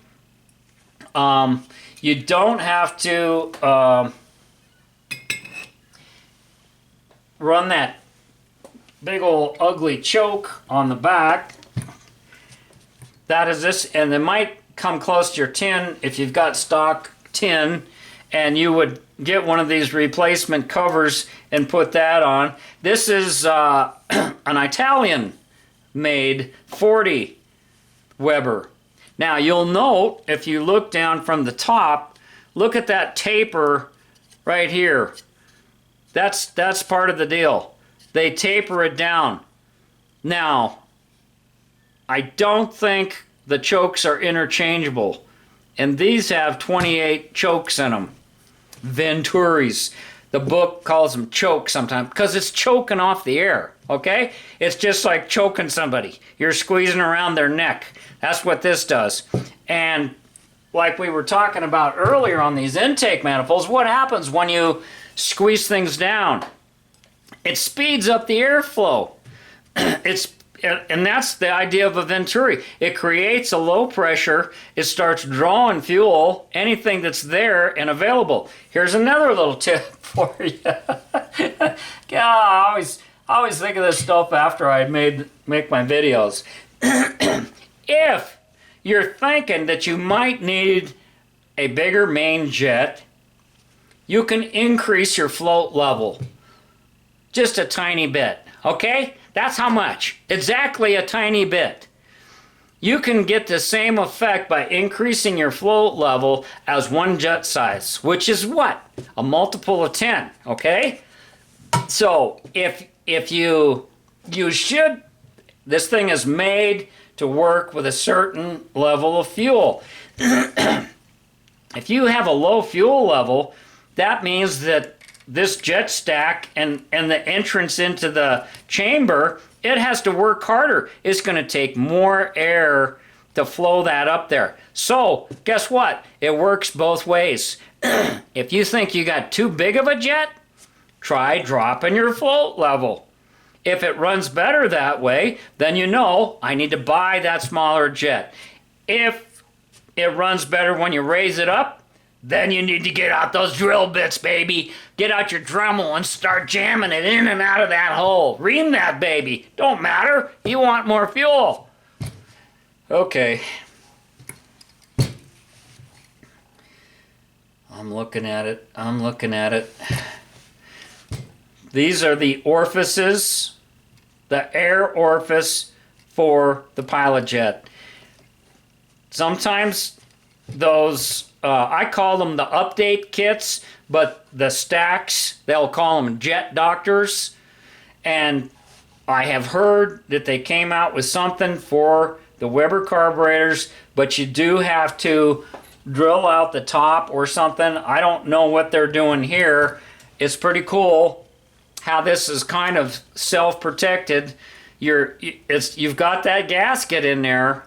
You don't have to run that big old ugly choke on the back. That is this, and it might come close to your tin if you've got stock tin, and you would get one of these replacement covers and put that on. This is an Italian made 40 Weber. Now you'll note, if you look down from the top, look at that taper right here. That's part of the deal. They taper it down. Now, I don't think the chokes are interchangeable, and these have 28 chokes in them. Venturis. The book calls them choke sometimes because it's choking off the air, okay? It's just like choking somebody. You're squeezing around their neck. That's what this does. And like we were talking about earlier on these intake manifolds, what happens when you squeeze things down? It speeds up the airflow. And that's the idea of a Venturi. It creates a low pressure. It starts drawing fuel, anything that's there and available. Here's another little tip for you. Yeah, I always think of this stuff after I make my videos. If you're thinking that you might need a bigger main jet, you can increase your float level just a tiny bit, okay? That's how much. Exactly a tiny bit. You can get the same effect by increasing your float level as one jet size, which is what? A multiple of 10, okay? So if you should, this thing is made to work with a certain level of fuel. If you have a low fuel level, that means that this jet stack and the entrance into the chamber, it has to work harder. It's going to take more air to flow that up there. So guess what? It works both ways. If you think you got too big of a jet, try dropping your float level. If it runs better that way, then you know I need to buy that smaller jet. If it runs better when you raise it up, then you need to get out those drill bits, baby. Get out your Dremel and start jamming it in and out of that hole. Ream that baby. Don't matter. You want more fuel. Okay. I'm looking at it. I'm looking at it. These are the orifices, the air orifice for the pilot jet. Sometimes those, I call them the update kits, but the stacks, they'll call them jet doctors. And I have heard that they came out with something for the Weber carburetors, but you do have to drill out the top or something. I don't know what they're doing here. It's pretty cool how this is kind of self-protected. You've got that gasket in there.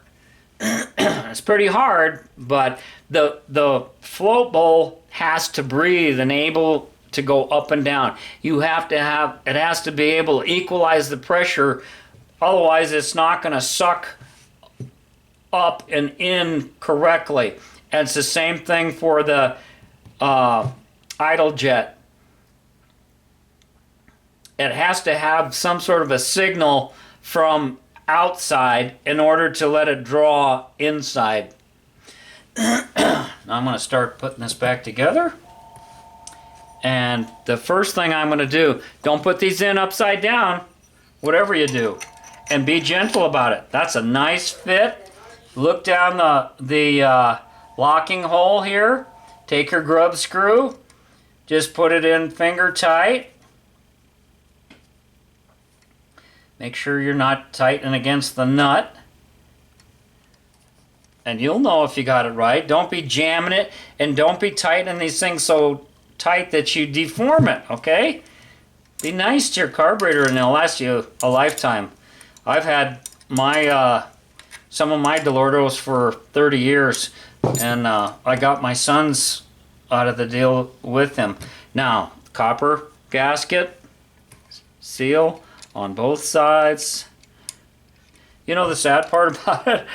It's pretty hard, but the float bowl has to breathe and able to go up and down. You have to have, it has to be able to equalize the pressure, otherwise it's not going to suck up and in correctly. And it's the same thing for the idle jet. It has to have some sort of a signal from outside in order to let it draw inside. Now I'm going to start putting this back together. And the first thing I'm going to do, don't put these in upside down, whatever you do, and be gentle about it. That's a nice fit. Look down the locking hole here. Take your grub screw, just put it in finger tight. Make sure you're not tightening against the nut. And you'll know if you got it right. Don't be jamming it, and don't be tightening these things so tight that you deform it, okay? Be nice to your carburetor and it'll last you a lifetime. I've had my some of my Dellortos for 30 years, and I got my son's out of the deal with him. Now, copper gasket, seal on both sides. You know the sad part about it?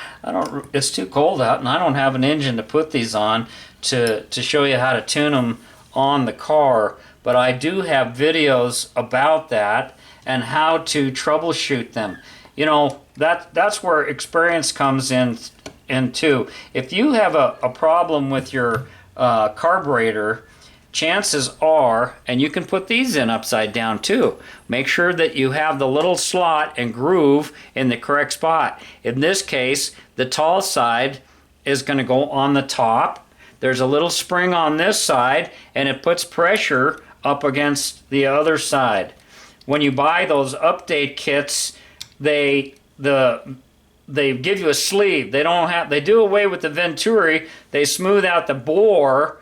It's too cold out, and I don't have an engine to put these on to show you how to tune them on the car. But I do have videos about that and how to troubleshoot them. You know, that's where experience comes in too. If you have a problem with your carburetor, chances are, and you can put these in upside down too, make sure that you have the little slot and groove in the correct spot. In this case, the tall side is going to go on the top. There's a little spring on this side, and it puts pressure up against the other side. When you buy those update kits, they give you a sleeve. They do away with the Venturi. They smooth out the bore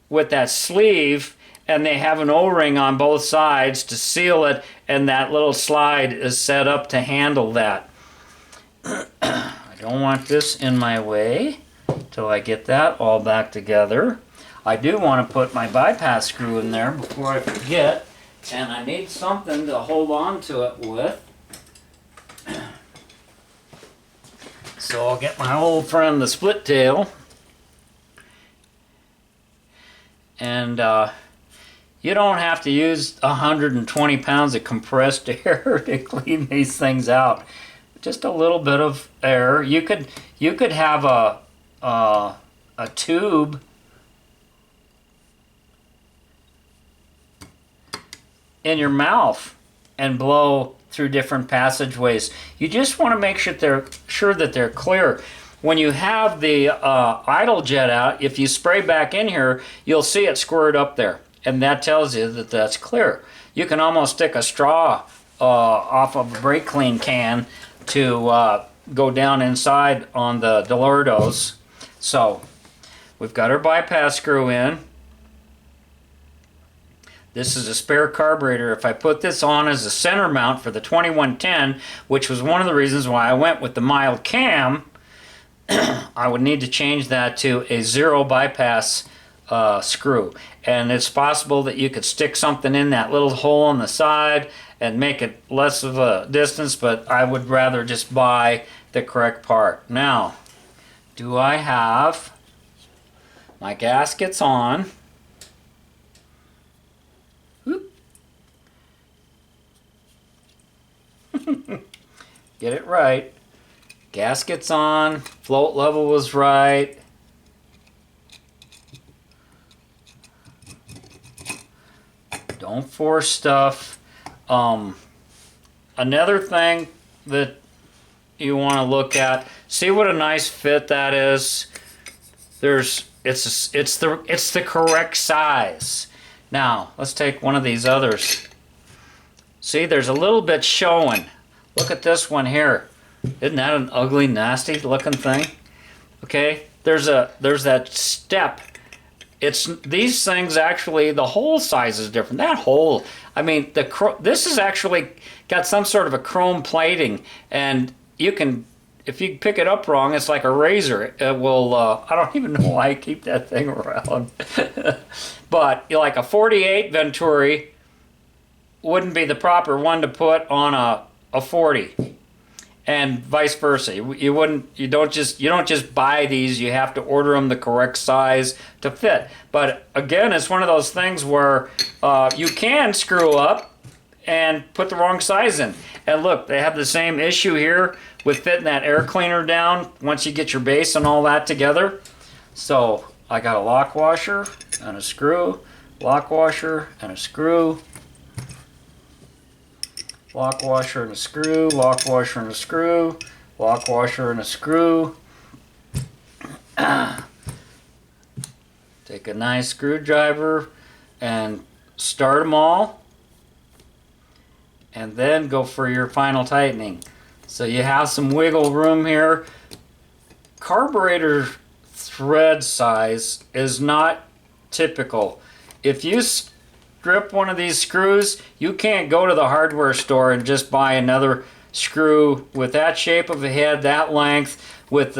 with that sleeve, and they have an O-ring on both sides to seal it, and that little slide is set up to handle that. I don't want this in my way till I get that all back together. I do want to put my bypass screw in there before I forget, and I need something to hold on to it with. So I'll get my old friend the split tail. And you don't have to use 120 pounds of compressed air to clean these things out. Just a little bit of air. You could have a tube in your mouth and blow through different passageways. You just want to make sure that they're clear. When you have the idle jet out, if you spray back in here, you'll see it squirt up there, and that tells you that that's clear. You can almost stick a straw off of a brake clean can to go down inside on the Dellortos. So we've got our bypass screw in. This is a spare carburetor. If I put this on as a center mount for the 2110, which was one of the reasons why I went with the mild cam, I would need to change that to a zero bypass screw. And it's possible that you could stick something in that little hole on the side and make it less of a distance, but I would rather just buy the correct part. Now, do I have my gaskets on? Get it right. Gaskets on, float level was right. Don't force stuff. Another thing that you want to look at, see what a nice fit that is. It's the correct size. Now let's take one of these others. See, there's a little bit showing. Look at this one here. Isn't that an ugly, nasty looking thing? Okay, there's that step. It's these things actually, the hole size is different. That hole, I mean, this is actually got some sort of a chrome plating, and you can, if you pick it up wrong, it's like a razor. It will, I don't even know why I keep that thing around. But like a 48 Venturi wouldn't be the proper one to put on a 40. And vice versa. You don't just buy these, you have to order them the correct size to fit. But again, it's one of those things where you can screw up and put the wrong size in. And look, they have the same issue here with fitting that air cleaner down once you get your base and all that together. So I got a lock washer and a screw, lock washer and a screw, lock washer and a screw, lock washer and a screw, lock washer and a screw. Take a nice screwdriver and start them all, and then go for your final tightening. So you have some wiggle room here. Carburetor thread size is not typical. If you strip one of these screws, you can't go to the hardware store and just buy another screw with that shape of a head, that length, with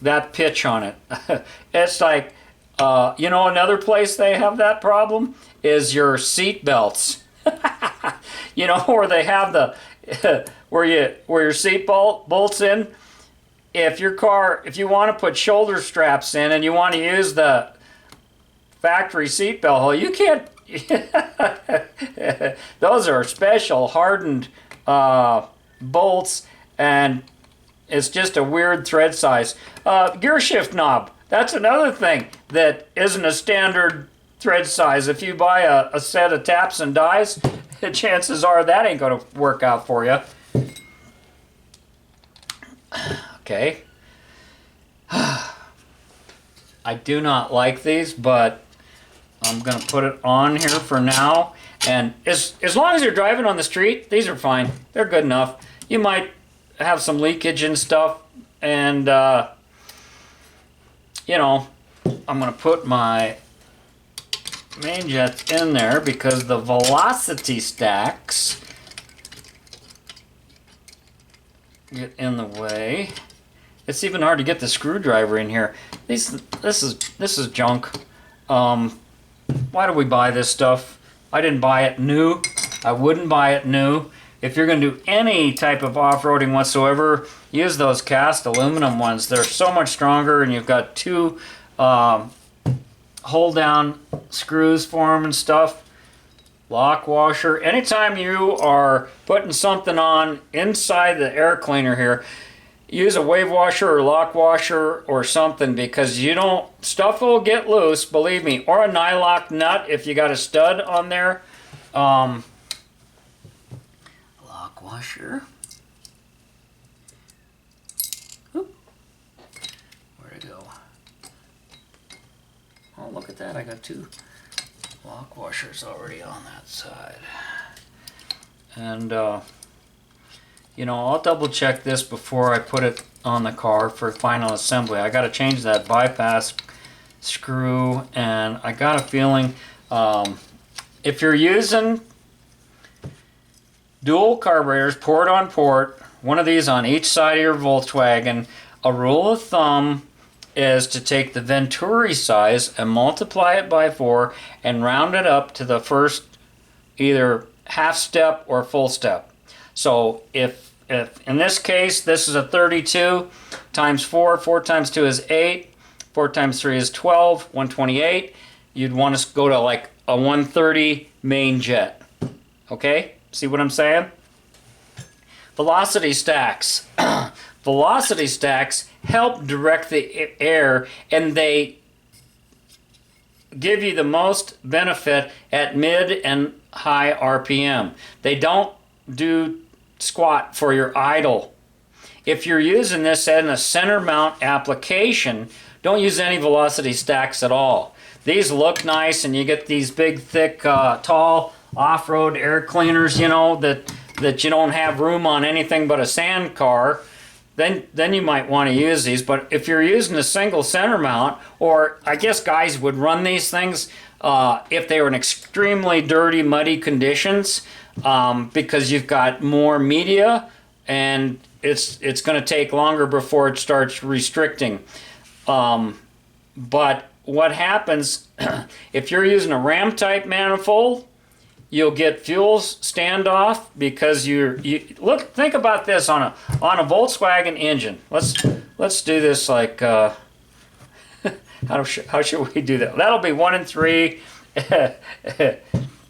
that pitch on it. It's like, you know, another place they have that problem is your seat belts. You know, where they have the where your seat bolts in. If your car, if you want to put shoulder straps in and you want to use the factory seat belt hole, you can't. Those are special hardened bolts, and it's just a weird thread size. Gear shift knob, that's another thing that isn't a standard thread size. If you buy a set of taps and dies, chances are that ain't going to work out for you. Okay. I do not like these, but I'm going to put it on here for now. And as long as you're driving on the street, these are fine. They're good enough. You might have some leakage and stuff. And, you know, I'm going to put my main jets in there because the velocity stacks get in the way. It's even hard to get the screwdriver in here. This is junk. Why do we buy this stuff? I didn't buy it new. I wouldn't buy it new. If you're going to do any type of off-roading whatsoever, use those cast aluminum ones. They're so much stronger, and you've got two hold-down screws for them and stuff. Lock washer. Anytime you are putting something on inside the air cleaner here, use a wave washer or lock washer or something, because you don't, stuff will get loose, believe me, or a nylock nut if you got a stud on there. Lock washer. Oop. Where'd it go? Oh, look at that, I got two lock washers already on that side. And you know, I'll double check this before I put it on the car for final assembly. I got to change that bypass screw, and I got a feeling if you're using dual carburetors, port on port, one of these on each side of your Volkswagen, a rule of thumb is to take the Venturi size and multiply it by 4 and round it up to the first either half step or full step. So if in this case, this is a 32 times 4, 4 times 2 is 8, 4 times 3 is 12, 128. You'd want to go to like a 130 main jet. Okay? See what I'm saying? Velocity stacks. Velocity stacks help direct the air, and they give you the most benefit at mid and high RPM. They don't do squat for your idle. If you're using this in a center mount application, don't use any velocity stacks at all. These look nice, and you get these big, thick, tall off-road air cleaners, you know, that you don't have room on anything but a sand car. Then you might want to use these. But if you're using a single center mount, or I guess guys would run these things if they were in extremely dirty, muddy conditions, because you've got more media, and it's going to take longer before it starts restricting. But what happens if you're using a ram type manifold, you'll get fuel standoff because think about this on a Volkswagen engine. Let's do this like how should we do that? That'll be 1 and 3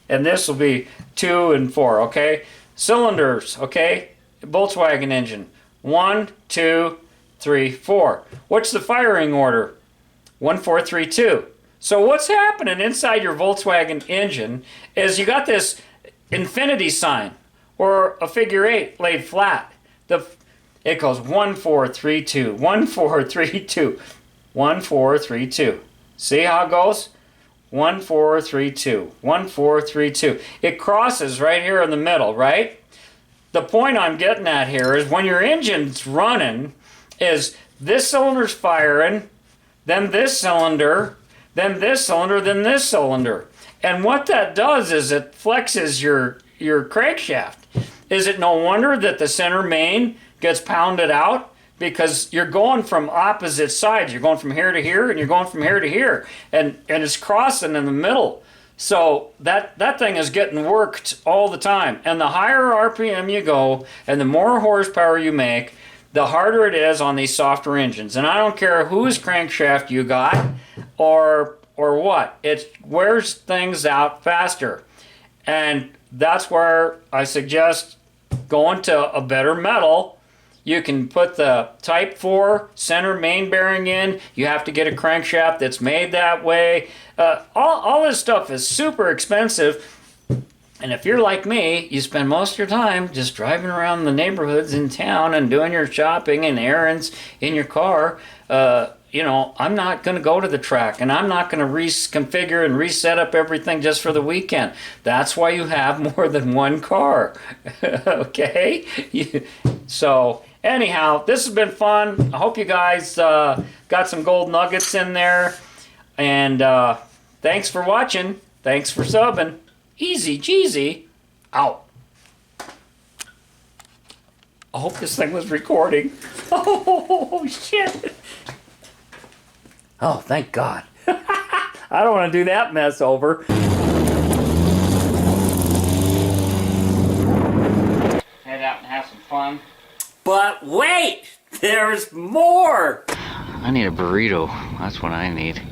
and this will be 2 and 4, okay? Cylinders, okay? Volkswagen engine. 1, 2, 3, 4. What's the firing order? 1, 4, 3, 2. So what's happening inside your Volkswagen engine is you got this infinity sign or a figure 8 laid flat. It goes 1, 4, 3, 2, 1, 4, 3, 2, 1, 4, 3, 2. See how it goes? 1, 4, 3, 2, 1, 4, 3, 2. It crosses right here in the middle, right? The point I'm getting at here is when your engine's running is this cylinder's firing, then this cylinder, then this cylinder, then this cylinder. And what that does is it flexes your crankshaft. Is it no wonder that the center main gets pounded out? Because you're going from opposite sides. You're going from here to here, and you're going from here to here. And it's crossing in the middle. So that thing is getting worked all the time. And the higher RPM you go, and the more horsepower you make, the harder it is on these softer engines. And I don't care whose crankshaft you got or what. It wears things out faster. And that's where I suggest going to a better metal. You can put the Type 4 center main bearing in. You have to get a crankshaft that's made that way. All this stuff is super expensive. And if you're like me, you spend most of your time just driving around the neighborhoods in town and doing your shopping and errands in your car. You know, I'm not going to go to the track, and I'm not going to reconfigure and reset up everything just for the weekend. That's why you have more than one car. Okay? So, anyhow, this has been fun. I hope you guys got some gold nuggets in there. And thanks for watching. Thanks for subbing. Easy cheesy. Out. I hope this thing was recording. Oh, shit. Oh, thank God. I don't want to do that mess over. Head out and have some fun. But wait! There's more! I need a burrito. That's what I need.